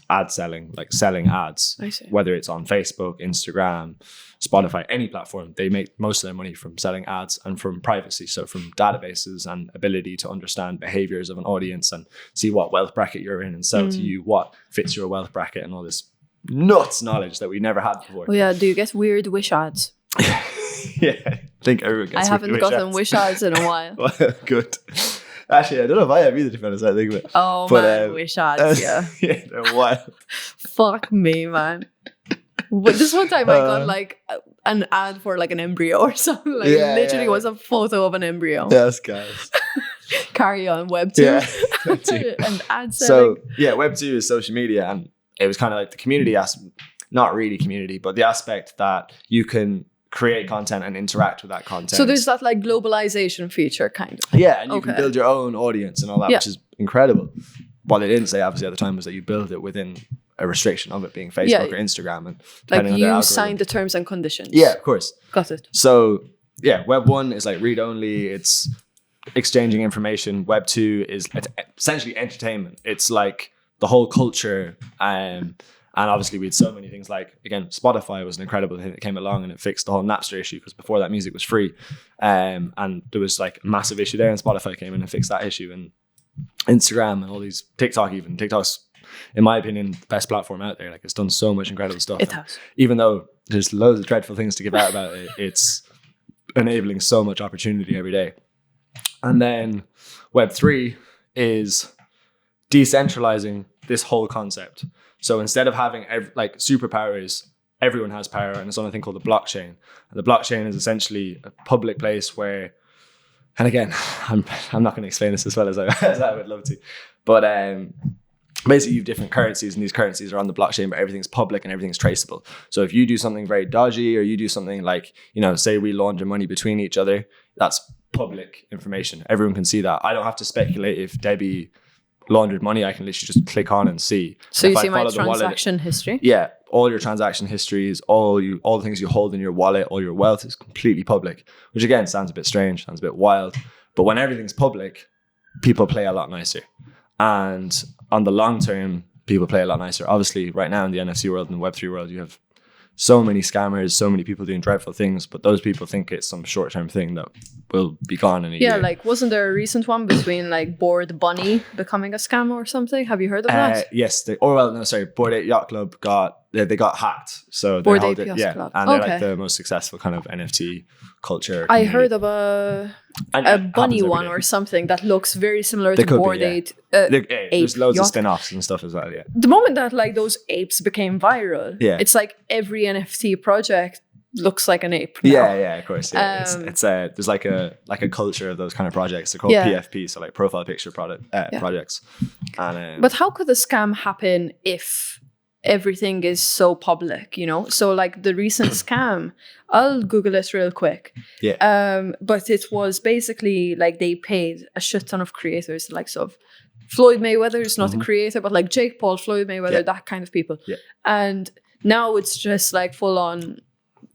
ad selling, like selling ads, whether it's on Facebook, Instagram, Spotify, any platform. They make most of their money from selling ads and from privacy. So from databases and ability to understand behaviors of an audience and see what wealth bracket you're in and sell to you what fits your wealth bracket and all this nuts knowledge that we never had before. Oh yeah, do you get weird wish ads? Yeah, I think everyone gets. I haven't gotten wish ads in a while. Well, good. Actually, I don't know if I have either, to be honest. I think of it. Oh, but, man, wish ads, yeah. Yeah, they're wild. Fuck me, man. But this one time I got like an ad for like an embryo or something. Like literally was a photo of an embryo. Yes, guys. Carry on, Web 2. Yeah, Web 2. And ad selling. So, yeah, Web 2 is social media, and it was kind of like the community aspect. Not really community, but the aspect that you can create content and interact with that content. So there's that like globalization feature kind of. Yeah, and you can build your own audience and all that, which is incredible. What they didn't say obviously at the time was that you build it within a restriction of it being Facebook or Instagram, and like you sign the terms and conditions. Yeah, of course. Got it. So yeah, Web 1 is like read only. It's exchanging information. Web 2 is essentially entertainment. It's like the whole culture. And obviously we had so many things like, again, Spotify was an incredible thing that came along and it fixed the whole Napster issue, because before that music was free. And there was like a massive issue there, and Spotify came in and fixed that issue. And Instagram and all these TikTok's, in my opinion, the best platform out there. Like, it's done so much incredible stuff. It has. Even though there's loads of dreadful things to give out about it, it's enabling so much opportunity every day. And then Web 3 is decentralizing this whole concept. So instead of having like superpowers, everyone has power, and it's on a thing called the blockchain. And the blockchain is essentially a public place where, and again, I'm not going to explain this as well as I would love to, but basically you have different currencies, and these currencies are on the blockchain, but everything's public and everything's traceable. So if you do something very dodgy, or you do something like, say we launder money between each other, that's public information. Everyone can see that. I don't have to speculate if Debbie laundered money. I can literally just click on and see. So you see my transaction history? Yeah, all your transaction histories, all the things you hold in your wallet, all your wealth is completely public, which again sounds a bit strange, sounds a bit wild. But when everything's public, people play a lot nicer. And on the long term, people play a lot nicer. Obviously, right now in the NFC world and the Web3 world, you have so many scammers, so many people doing dreadful things, but those people think it's some short-term thing that will be gone in a year. Yeah, like, wasn't there a recent one between like Bored Bunny becoming a scam or something? Have you heard of that? Yes. Bored Ape Yacht Club got hacked. So Bored Ape Yacht Club. And they're like the most successful kind of NFT culture. I heard of a bunny one or something that looks very similar to Bored Ape. There's loads of spin-offs and stuff as well. Yeah. The moment that like those apes became viral, it's like every NFT project looks like an ape now. Yeah, of course. Yeah. There's like a culture of those kind of projects. They're called PFP, so like profile picture projects. And but how could a scam happen if everything is so public, So like the recent scam, I'll Google it real quick. Yeah. But it was basically like they paid a shit ton of creators, the likes of Floyd Mayweather is not a creator, but like Jake Paul, Floyd Mayweather, that kind of people. Yeah. And now it's just like full on,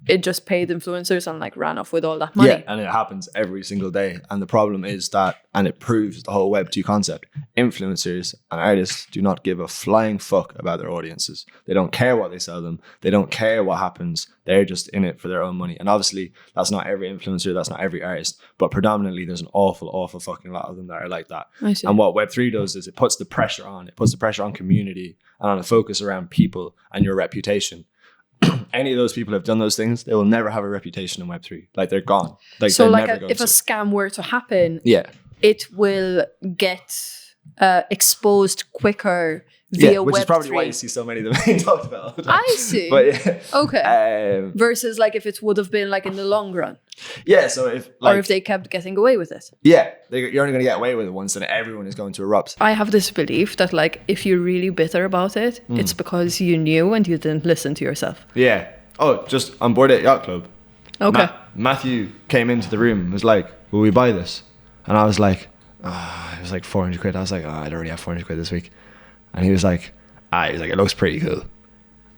it just paid influencers and like ran off with all that money. Yeah, and it happens every single day. And the problem is that, and it proves the whole Web 2 concept, influencers and artists do not give a flying fuck about their audiences. They don't care what they sell them. They don't care what happens. They're just in it for their own money. And obviously, that's not every influencer, that's not every artist, but predominantly there's an awful fucking lot of them that are like that. I see. And what Web 3 does is it puts the pressure on. It puts the pressure on community and on a focus around people and your reputation. Any of those people have done those things, they will never have a reputation in Web3. Like, they're gone. Like, so like if a scam were to happen, it will get exposed quicker via which Web3. is probably why you see so many of them being talked about all the time. I see. But yeah. Okay. Versus like if it would have been like in the long run. Yeah, so if they kept getting away with it. Yeah, you're only going to get away with it once, and everyone is going to erupt. I have this belief that like if you're really bitter about it, it's because you knew and you didn't listen to yourself. Yeah. Oh, just on Bored Ape Yacht Club. Okay. Matthew came into the room and was like, will we buy this? And I was like, it was like 400 quid. I was like, I don't really have 400 quid this week. And he was like, it looks pretty cool.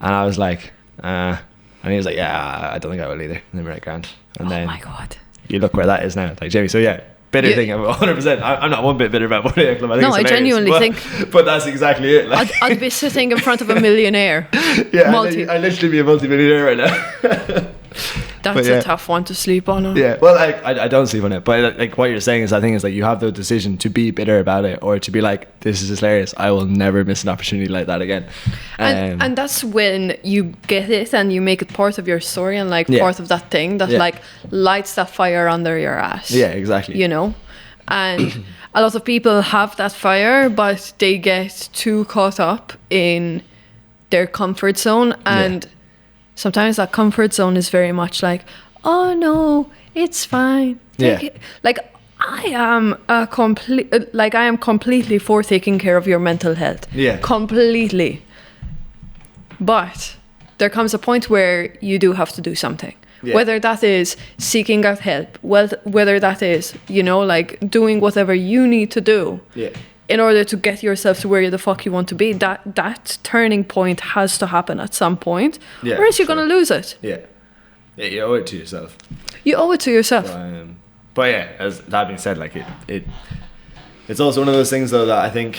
And I was like, and he was like, I don't think I will either. And then we're like, grand. And then, oh my God. You look where that is now. Like, Jamie, so yeah, bitter thing, 100%. I'm not one bit bitter about Bored Ape Club. I genuinely think. But that's exactly it. Like, I'd be sitting in front of a millionaire. Yeah, I'd literally be a multi-millionaire right now. That's a tough one to sleep on. Yeah, well, I don't sleep on it, but like what you're saying is, I think is like you have the decision to be bitter about it or to be like, this is hilarious, I will never miss an opportunity like that again. And that's when you get it and you make it part of your story and like part of that thing that like lights that fire under your ass. Yeah, exactly. And a lot of people have that fire, but they get too caught up in their comfort zone and sometimes that comfort zone is very much like, oh no, it's fine. I am completely for taking care of your mental health. Yeah. Completely. But there comes a point where you do have to do something. whether that is seeking out help, whether that is, you know, like doing whatever you need to do in order to get yourself to where the fuck you want to be. That turning point has to happen at some point, or else you're going to lose it. Yeah, you owe it to yourself. You owe it to yourself. But yeah, as that being said, like it's also one of those things though that I think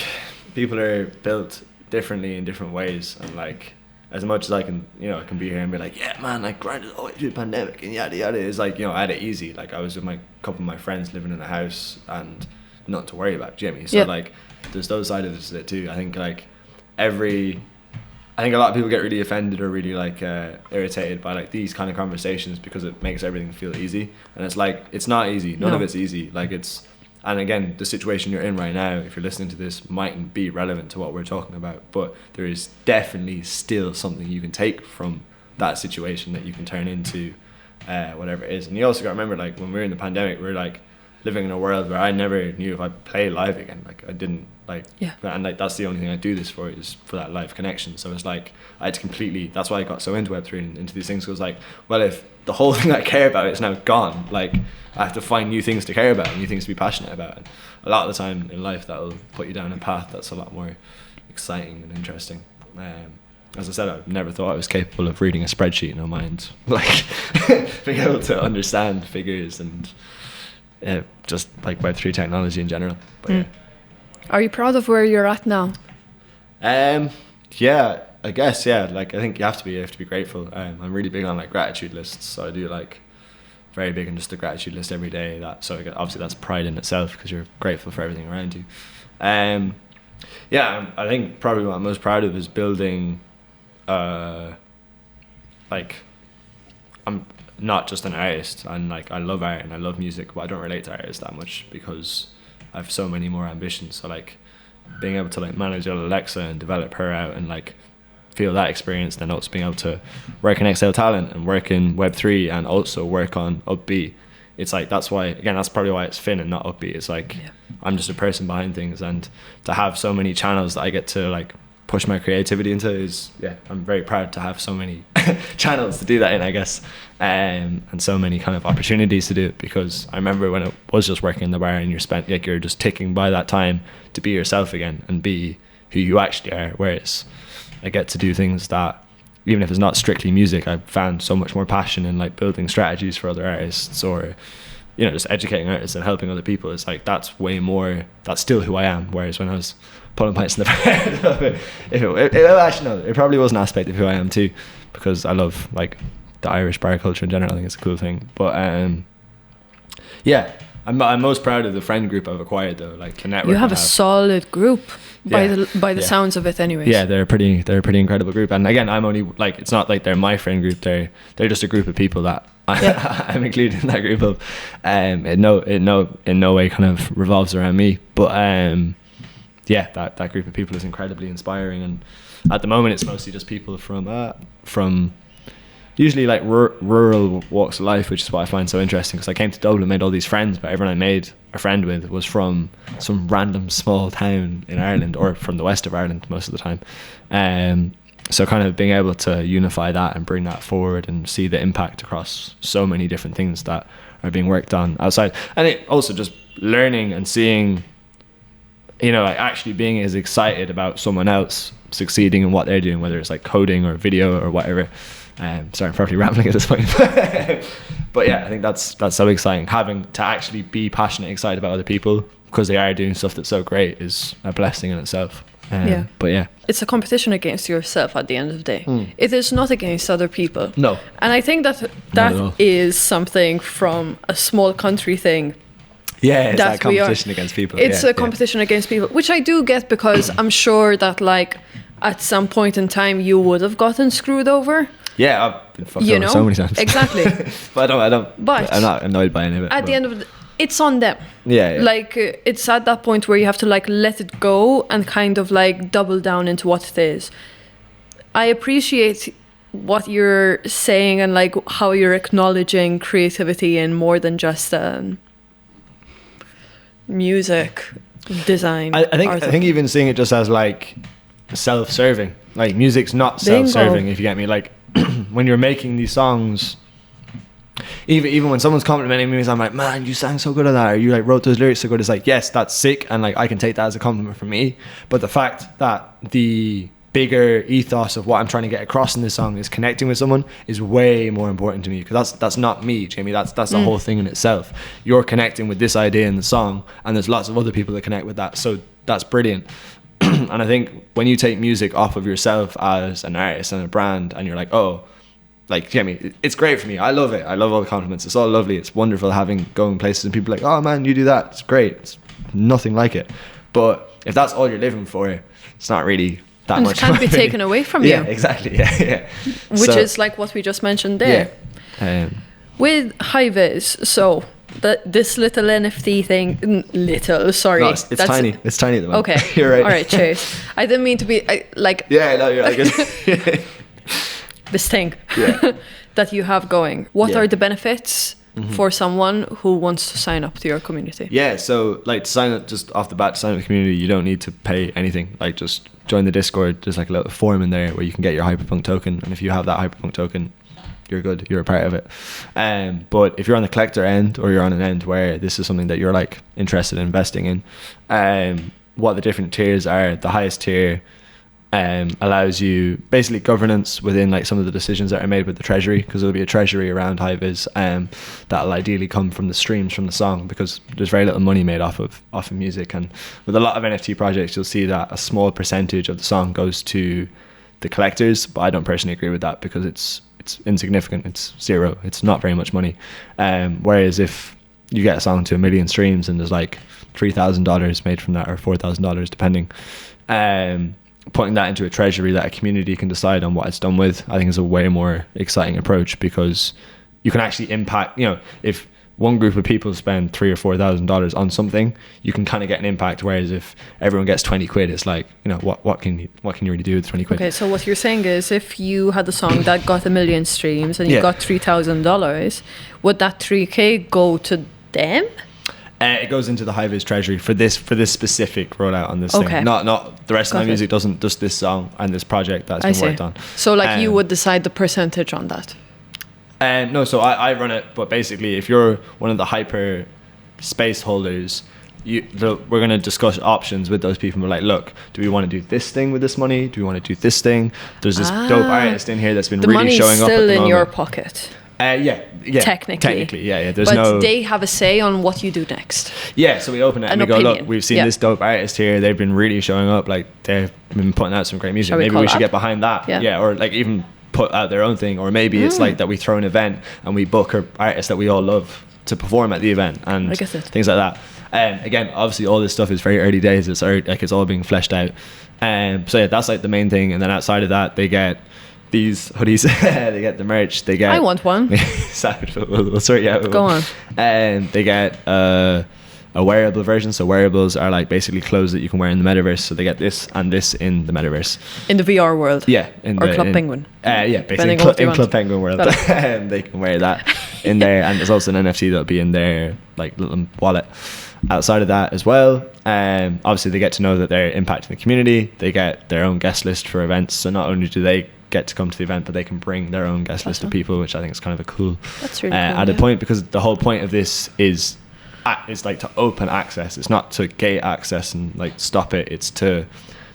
people are built differently in different ways, and like as much as I can, you know, I can be here and be like, yeah man, like grinded all the way through the pandemic and yada yada, it's like, you know, I had it easy. Like I was with my couple of my friends living in a house and nothing to worry about, Jimmy. So like there's those sides of it too. I think like I think a lot of people get really offended or really like irritated by like these kind of conversations because it makes everything feel easy, and it's like it's not easy. None of it's easy. Like it's, and again, the situation you're in right now, if you're listening to this, mightn't be relevant to what we're talking about, but there is definitely still something you can take from that situation that you can turn into whatever it is. And you also got to remember, like when we were in the pandemic, we were like living in a world where I never knew if I'd play live again. Like I didn't and like that's the only thing I do this for, is for that live connection. So it's like I had to completely, that's why I got so into Web3 and into these things. So it was like, well, if the whole thing I care about is now gone, like I have to find new things to care about and new things to be passionate about. And a lot of the time in life that'll put you down a path that's a lot more exciting and interesting. As I said, I never thought I was capable of reading a spreadsheet, no mind like being able to understand figures and just like Web3 technology in general. But Are you proud of where you're at now? Yeah, I guess, yeah. Like I think you have to be grateful. I'm really big on like gratitude lists, so I do like very big on just a gratitude list every day. So obviously that's pride in itself because you're grateful for everything around you. Yeah, I think probably what I'm most proud of is building like I'm not just an artist, and like I love art and I love music, but I don't relate to artists that much because I have so many more ambitions. So like being able to like manage Alexa and develop her out and like feel that experience, then also being able to work in Excel Talent and work in Web3 and also work on Uppbeat. It's like, that's why, again, that's probably why it's Finn and not Uppbeat. It's like I'm just a person behind things, and to have so many channels that I get to like push my creativity into is, I'm very proud to have so many channels to do that in, I guess, and so many kind of opportunities to do it. Because I remember when it was just working in the bar and you're just ticking by that time to be yourself again and be who you actually are, whereas I get to do things that, even if it's not strictly music, I've found so much more passion in like building strategies for other artists, or you know, just educating artists and helping other people. It's like that's way more, that's still who I am. Whereas when I was pulling pints in the bar, actually no, it probably was an aspect of who I am too, because I love like the Irish bar culture in general. I think it's a cool thing. But I'm most proud of the friend group I've acquired though, like the network. You have a solid group by the sounds of it anyways. Yeah, they're a pretty incredible group. And again, I'm only like, it's not like they're my friend group, they're just a group of people that I'm included in that group of. In no way kind of revolves around me, but that group of people is incredibly inspiring. And at the moment it's mostly just people from usually like rural walks of life, which is what I find so interesting, because I came to Dublin, made all these friends, but everyone I made a friend with was from some random small town in Ireland, or from the west of Ireland most of the time. So kind of being able to unify that and bring that forward and see the impact across so many different things that are being worked on outside. And it also just learning and seeing, you know, like actually being as excited about someone else succeeding in what they're doing, whether it's like coding or video or whatever. Sorry, I'm probably rambling at this point. But yeah, I think that's so exciting. Having to actually be passionate and excited about other people because they are doing stuff that's so great is a blessing in itself. But yeah, it's a competition against yourself at the end of the day. It is not against other people. No. And I think that is something from a small country thing. Yeah, it's that competition against people. It's a competition against people, which I do get, because I'm sure that like at some point in time you would have gotten screwed over. Yeah, I've been fucked over so many times. Exactly. But I'm not annoyed by any of it. At the end of the, it's on them. Yeah. Like it's at that point where you have to like let it go and kind of like double down into what it is. I appreciate what you're saying and like how you're acknowledging creativity in more than just music, design. I think even seeing it just as like self-serving. Like music's not self-serving, if you get me. Like when you're making these songs, even when someone's complimenting me, I'm like, man, you sang so good on that, or you like wrote those lyrics so good. It's like, yes, that's sick, and like I can take that as a compliment from me. But the fact that the bigger ethos of what I'm trying to get across in this song is connecting with someone is way more important to me, because that's not me, Jamie. That's the whole thing in itself. You're connecting with this idea in the song, and there's lots of other people that connect with that. So that's brilliant. And I think when you take music off of yourself as an artist and a brand, and you're like, oh, like, Jamie, it's great for me. I love it. I love all the compliments. It's all lovely. It's wonderful going places and people are like, oh man, you do that. It's great. It's nothing like it. But if that's all you're living for, it's not really that and much. It can't be taken away from Yeah, you. exactly. Yeah. Which is like what we just mentioned there. Yeah. With Hi Vis, so this little NFT thing, sorry. No, it's tiny. It's tiny at the moment. Okay. You're right. All right, cheers. I didn't mean to be like... Yeah, no, you're like... this thing Yeah. that you have going. What Yeah. are the benefits for someone who wants to sign up to your community? Yeah, so like to sign up, just off the bat, to sign up the community, you don't need to pay anything. Like just join the Discord. There's like a little form in there where you can get your Hyperpunk token, and if you have that Hyperpunk token, you're good. You're a part of it. But if you're on the collector end, or you're on an end where this is something that you're like interested in investing in, what the different tiers are. The highest tier allows you basically governance within like some of the decisions that are made with the treasury, because there'll be a treasury around Hi Vis that'll ideally come from the streams from the song, because there's very little money made off of music. And with a lot of NFT projects, you'll see that a small percentage of the song goes to the collectors, but I don't personally agree with that, because it's insignificant. It's zero. It's not very much money. Whereas if you get a song to 1 million streams and there's like $3,000 made from that, or $4,000 depending, putting that into a treasury that a community can decide on what it's done with, I think is a way more exciting approach, because you can actually impact, if one group of people spend $3,000 or $4,000 on something, you can kind of get an impact. Whereas if everyone gets 20 quid, it's like, what can you really do with 20 quid? Okay, so what you're saying is, if you had a song that got 1 million streams and you got $3,000, would that 3K go to them? It goes into the Hi Vis treasury for this specific rollout on this thing. Not the rest of my music doesn't, just this song and this project that's been worked on. So like you would decide the percentage on that? No, so I run it, but basically if you're one of the hyper space holders, we're going to discuss options with those people. We're like, look, do we want to do this thing with this money? Do we want to do this thing? There's this dope artist in here that's been really showing up at the moment. The money's still in your pocket. Yeah. Technically, yeah. But they have a say on what you do next. Yeah, so we open it and we go, look, we've seen this dope artist here. They've been really showing up. Like, they've been putting out some great music. Maybe we should get behind that. Yeah, or like even put out their own thing. Or maybe it's like that we throw an event and we book artists that we all love to perform at the event and things like that. Again, obviously all this stuff is very early days. It's all being fleshed out. So yeah, that's like the main thing. And then outside of that, they get these hoodies. They get the merch. They get. I want one. We'll sort you out. Go on. They get a wearable version. So wearables are like basically clothes that you can wear in the metaverse. So they get this and this in the metaverse. In the VR world. Yeah. Club Penguin. Yeah, basically in Club Penguin world. They can wear that in there, and there's also an NFT that'll be in their like little wallet. Outside of that as well, obviously they get to know that they're impacting the community. They get their own guest list for events. So not only do they get to come to the event, but they can bring their own guest list of people, which I think is kind of a cool added point, because the whole point of this is like to open access. It's not to gate access and like stop it. It's to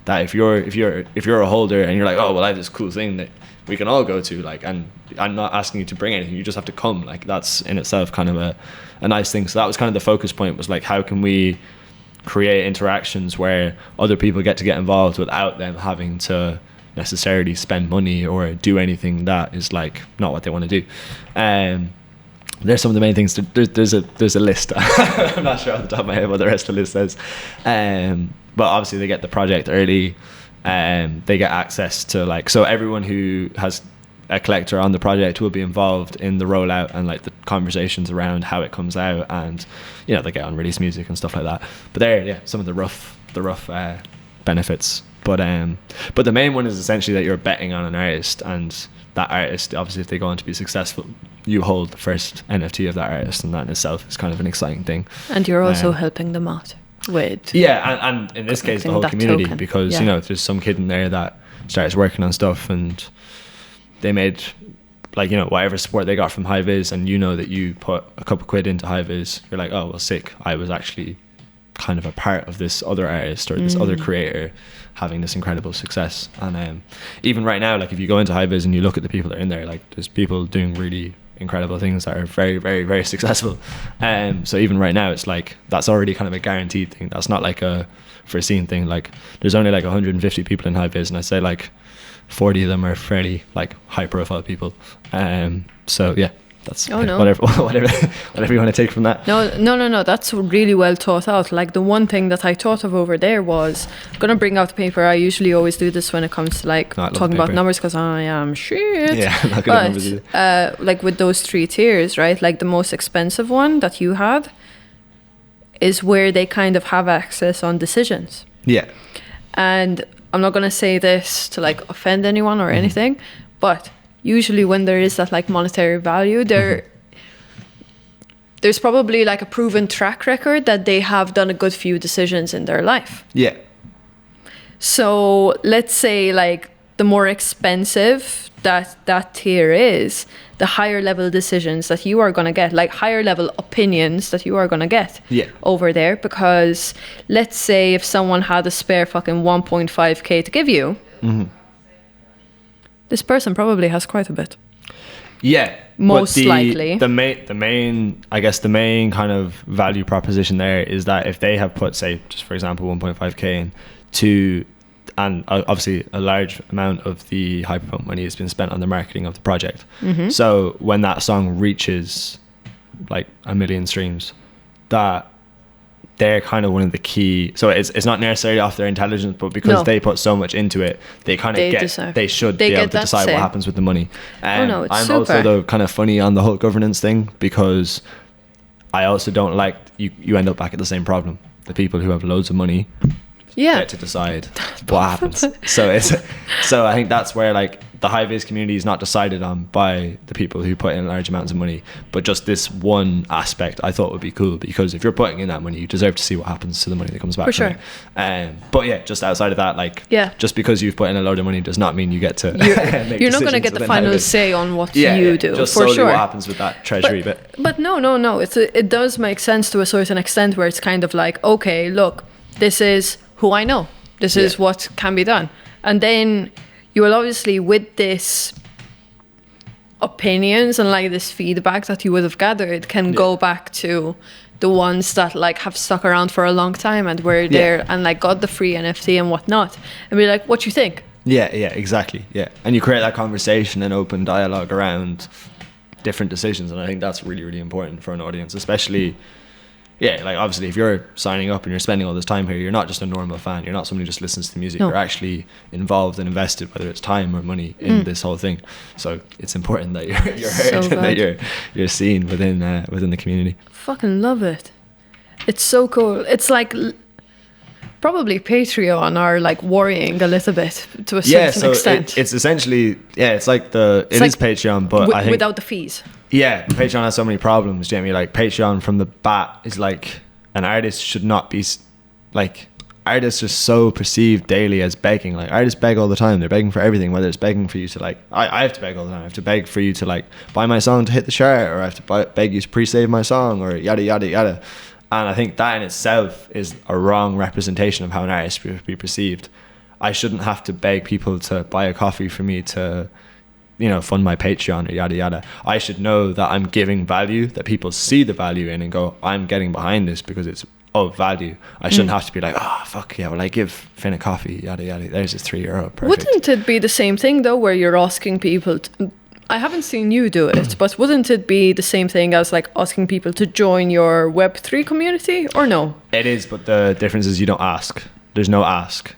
that if you're a holder and you're like, oh well, I have this cool thing that we can all go to, like, and I'm not asking you to bring anything, you just have to come. Like, that's in itself kind of a nice thing. So that was kind of the focus point, was like, how can we create interactions where other people get to get involved without them having to necessarily spend money or do anything that is like not what they want to do. There's some of the main things. There's a list. I'm not sure off the top of my head what the rest of the list says, but obviously they get the project early. They get access to, like, so everyone who has a collector on the project will be involved in the rollout and like the conversations around how it comes out, and they get on release music and stuff like that. But they're some of the rough benefits. But the main one is essentially that you're betting on an artist, and that artist, obviously, if they go on to be successful, you hold the first NFT of that artist, and that in itself is kind of an exciting thing. And you're also helping them out with and in this case the whole community token. Because there's some kid in there that starts working on stuff and they made like, you know, whatever support they got from Hi Vis, and you know that you put a couple quid into Hi Vis, you're like, oh well, sick, I was actually kind of a part of this other artist or this other creator having this incredible success. And even right now, like if you go into Hi Vis and you look at the people that are in there, like there's people doing really incredible things that are very, very, very successful. So even right now, it's like that's already kind of a guaranteed thing. That's not like a foreseen thing. Like there's only like 150 people in Hi Vis, and I say like 40 of them are fairly like high profile people. So yeah, that's whatever you want to take from that. No. That's really well thought out. Like the one thing that I thought of over there was, I'm gonna bring out the paper. I usually always do this when it comes to like talking about numbers, because I am shit. Yeah, I'm not good at numbers either. Like with those 3 tiers, right? Like the most expensive one that you had is where they kind of have access on decisions. Yeah. And I'm not gonna say this to like offend anyone or anything, but usually when there is that like monetary value, there's probably like a proven track record that they have done a good few decisions in their life. Yeah. So let's say like the more expensive that tier is, the higher level decisions that you are going to get, like higher level opinions that you are going to get over there. Because let's say if someone had a spare fucking 1.5k to give you, this person probably has quite a bit. Yeah, most likely. The main kind of value proposition there is that if they have put, say, just for example, 1.5k in to, and obviously a large amount of the Hyperpunk money has been spent on the marketing of the project. So when that song reaches like 1 million streams, that they're kind of one of the key. So it's not necessarily off their intelligence, but because they put so much into it, they kind of they should be able to decide what happens with the money. I'm super. Also though kind of funny on the whole governance thing, because I also don't like you end up back at the same problem. The people who have loads of money get to decide what happens. So I think that's where like the Hi Vis community is not decided on by the people who put in large amounts of money, but just this one aspect I thought would be cool, because if you're putting in that money, you deserve to see what happens to the money that comes back. For sure. But yeah, just outside of that, like just because you've put in a load of money does not mean you get to you're not going to get the final say on what you do. Just for sure. What happens with that treasury bit. But no, it does make sense to a certain extent, where it's kind of like, okay, look, this is who I know. This is what can be done. And then you will obviously, with this opinions and like this feedback that you would have gathered, can go back to the ones that like have stuck around for a long time and were there and like got the free NFT and whatnot, and be like, what you think? Yeah, exactly. Yeah. And you create that conversation and open dialogue around different decisions. And I think that's really, really important for an audience, especially like obviously if you're signing up and you're spending all this time here, you're not just a normal fan, you're not somebody who just listens to music. You're actually involved and invested, whether it's time or money, in this whole thing. So it's important that you're heard and that you're seen within the community. Fucking love it. It's so cool. It's like probably Patreon are like worrying a little bit to a certain extent. It's essentially it's like it is Patreon, but I think without the fees. Yeah, Patreon has so many problems, Jamie. Like Patreon from the bat is like, an artist should not be like, artists are so perceived daily as begging. Like artists beg all the time. They're begging for everything, whether it's begging for you to like, I have to beg all the time. I have to beg for you to like buy my song to hit the chart, or I have to beg you to pre-save my song, or yada yada yada. And I think that in itself is a wrong representation of how an artist should be perceived. I shouldn't have to beg people to buy a coffee for me to, fund my Patreon or yada yada. I should know that I'm giving value, that people see the value in and go, I'm getting behind this because it's of value. I shouldn't have to be like, oh fuck yeah, well I give Finn a coffee, yada yada, there's his €3. Perfect. Wouldn't it be the same thing though, where you're asking people to, I haven't seen you do it, but wouldn't it be the same thing as like asking people to join your Web3 community, or no? It is, but the difference is you don't ask. There's no ask.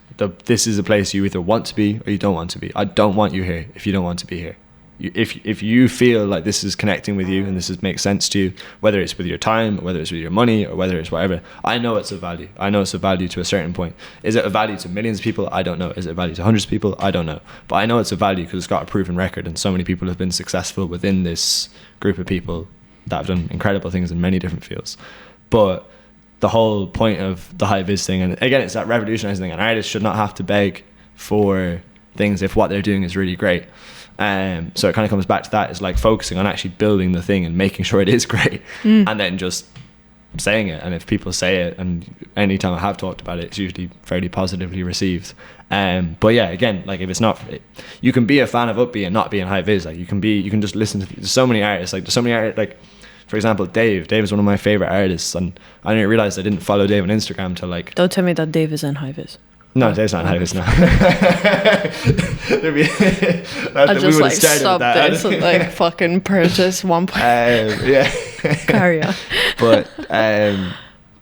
This is a place you either want to be or you don't want to be. I don't want you here if you don't want to be here. If you feel like this is connecting with you and this makes sense to you, whether it's with your time, or whether it's with your money, or whether it's whatever, I know it's a value. I know it's a value to a certain point. Is it a value to millions of people? I don't know. Is it a value to hundreds of people? I don't know. But I know it's a value because it's got a proven record, and so many people have been successful within this group of people that have done incredible things in many different fields. But the whole point of the Hi Vis thing, and again, it's that revolutionizing thing, an artist should not have to beg for things if what they're doing is really great. So it kind of comes back to that, is like focusing on actually building the thing and making sure it is great, and then just saying it. And if people say it, and anytime I have talked about it, it's usually fairly positively received. But yeah, again, like if it's not, you can be a fan of Uppbeat and not be in Hi Vis. Like you can just listen to, there's so many artists, like for example, Dave is one of my favorite artists, and I didn't realize I didn't follow Dave on Instagram till like. Don't tell me that Dave is in Hi Vis. No, Dave's not in Hi Vis now. I just like stop this and like fucking purchase 1. Yeah. Carry on. But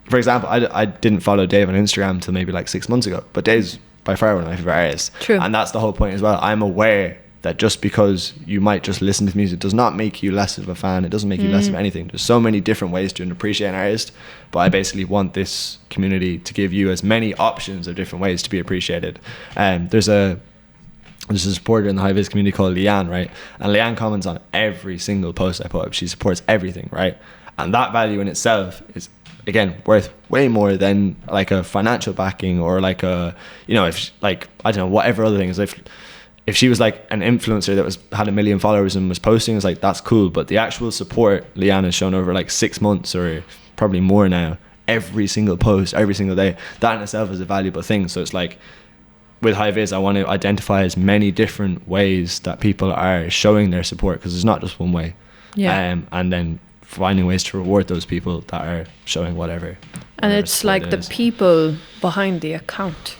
for example, I didn't follow Dave on Instagram till maybe like 6 months ago. But Dave's by far one of my favorite artists. True. And that's the whole point as well. I'm aware that just because you might just listen to music does not make you less of a fan. It doesn't make you less of anything. There's so many different ways to appreciate an artist, but I basically want this community to give you as many options of different ways to be appreciated. There's a supporter in the Hi Vis community called Leanne, right? And Leanne comments on every single post I put up. She supports everything, right? And that value in itself is, again, worth way more than like a financial backing, or like a, if like, I don't know, whatever other things. If she was like an influencer that had 1 million followers and was posting, it's like, that's cool. But the actual support Leanne has shown over like 6 months, or probably more now, every single post, every single day, that in itself is a valuable thing. So it's like, with Hi Vis, I want to identify as many different ways that people are showing their support, because there's not just one way. Yeah. And then finding ways to reward those people that are showing whatever. And it's like the people behind the account.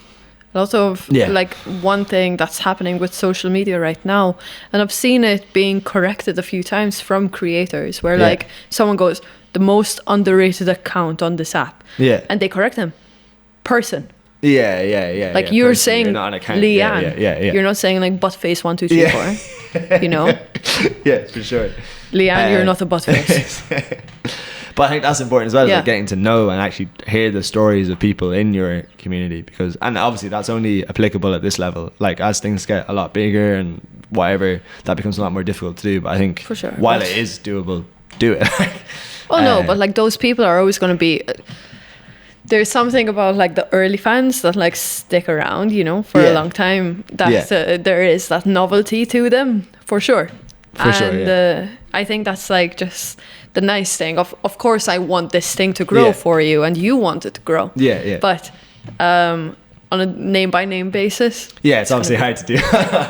A lot of like one thing that's happening with social media right now, and I've seen it being corrected a few times from creators, where like someone goes, the most underrated account on this app, and they correct them, person. Like you're person. saying, you're not an account. Leanne. You're not saying like buttface 1 2 3 4. You know. Yeah, for sure. Leanne, you're not a buttface. But I think that's important as well, like getting to know and actually hear the stories of people in your community, and obviously that's only applicable at this level. Like as things get a lot bigger and whatever, that becomes a lot more difficult to do. But I think for sure, while it is doable, do it. No, but like those people are always going to be. There's something about like the early fans that like stick around, for a long time. That there is that novelty to them, for sure. I think that's like just the nice thing. Of course, I want this thing to grow for you, and you want it to grow. But on a name by name basis, it's obviously hard to do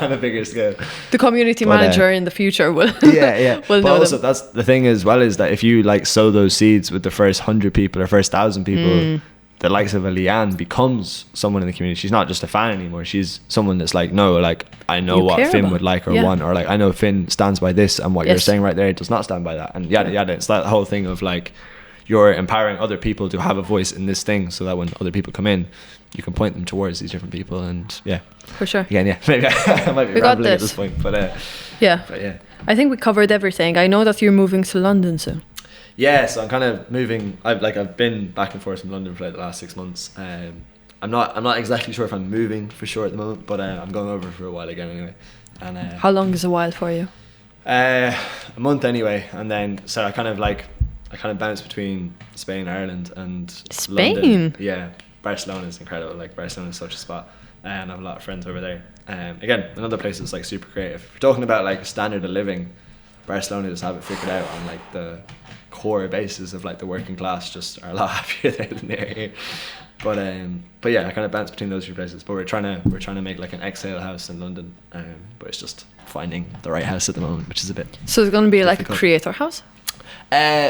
on a bigger scale. The community manager in the future will will but know also them. That's the thing as well, is that if you like sow those seeds with the first 100 people or first 1,000 people, the likes of a Leanne becomes someone in the community. She's not just a fan anymore. She's someone that's like, no, like I know what Finn would like or want, or like I know Finn stands by this, and what you're saying right there does not stand by that, and it's that whole thing of like you're empowering other people to have a voice in this thing, so that when other people come in, you can point them towards these different people. And for sure. Again, maybe I might be rambling at this point, but I think we covered everything. I know that you're moving to London soon. So I'm kind of moving. I've been back and forth from London for like the last 6 months. I'm not exactly sure if I'm moving for sure at the moment, but I'm going over for a while again anyway. And how long is a while for you? A month anyway, and then so I kind of bounce between Spain, Ireland, and Spain. London. Yeah, Barcelona is incredible. Like Barcelona is such a spot, and I have a lot of friends over there. Again, another place that's like super creative. If we're talking about like standard of living, Barcelona just have it figured out on like the core basis of like the working class just are a lot happier there than they are here. But I kind of bounce between those two places. But we're trying to make like an exhale house in London. But it's just finding the right house at the moment, which is a bit. So it's going to be difficult. like a creator house.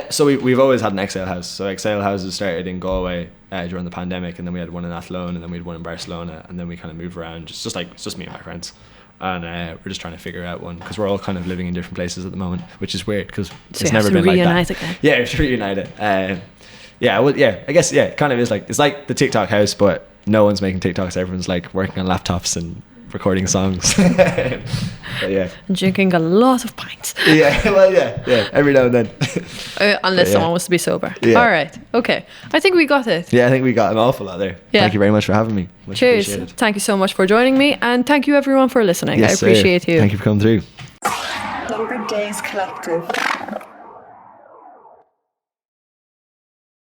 So we've always had an exhale house. So exhale houses started in Galway during the pandemic, and then we had one in Athlone, and then we had one in Barcelona, and then we kind of moved around. It's just me and my friends. And we're just trying to figure out one, because we're all kind of living in different places at the moment, which is weird because it's never been like that. Again. Yeah, we have to reunite it. I guess it kind of is like, it's like the TikTok house, but no one's making TikToks. Everyone's like working on laptops and recording songs. But and drinking a lot of pints. Every now and then. Unless someone wants to be sober. All right, okay. I think we got it. I think we got an awful lot there. Thank you very much for having me. Much Cheers. appreciated. Thank you so much for joining me, and thank you everyone for listening. Yes, I appreciate you. Thank you for coming through. Number Days Collective.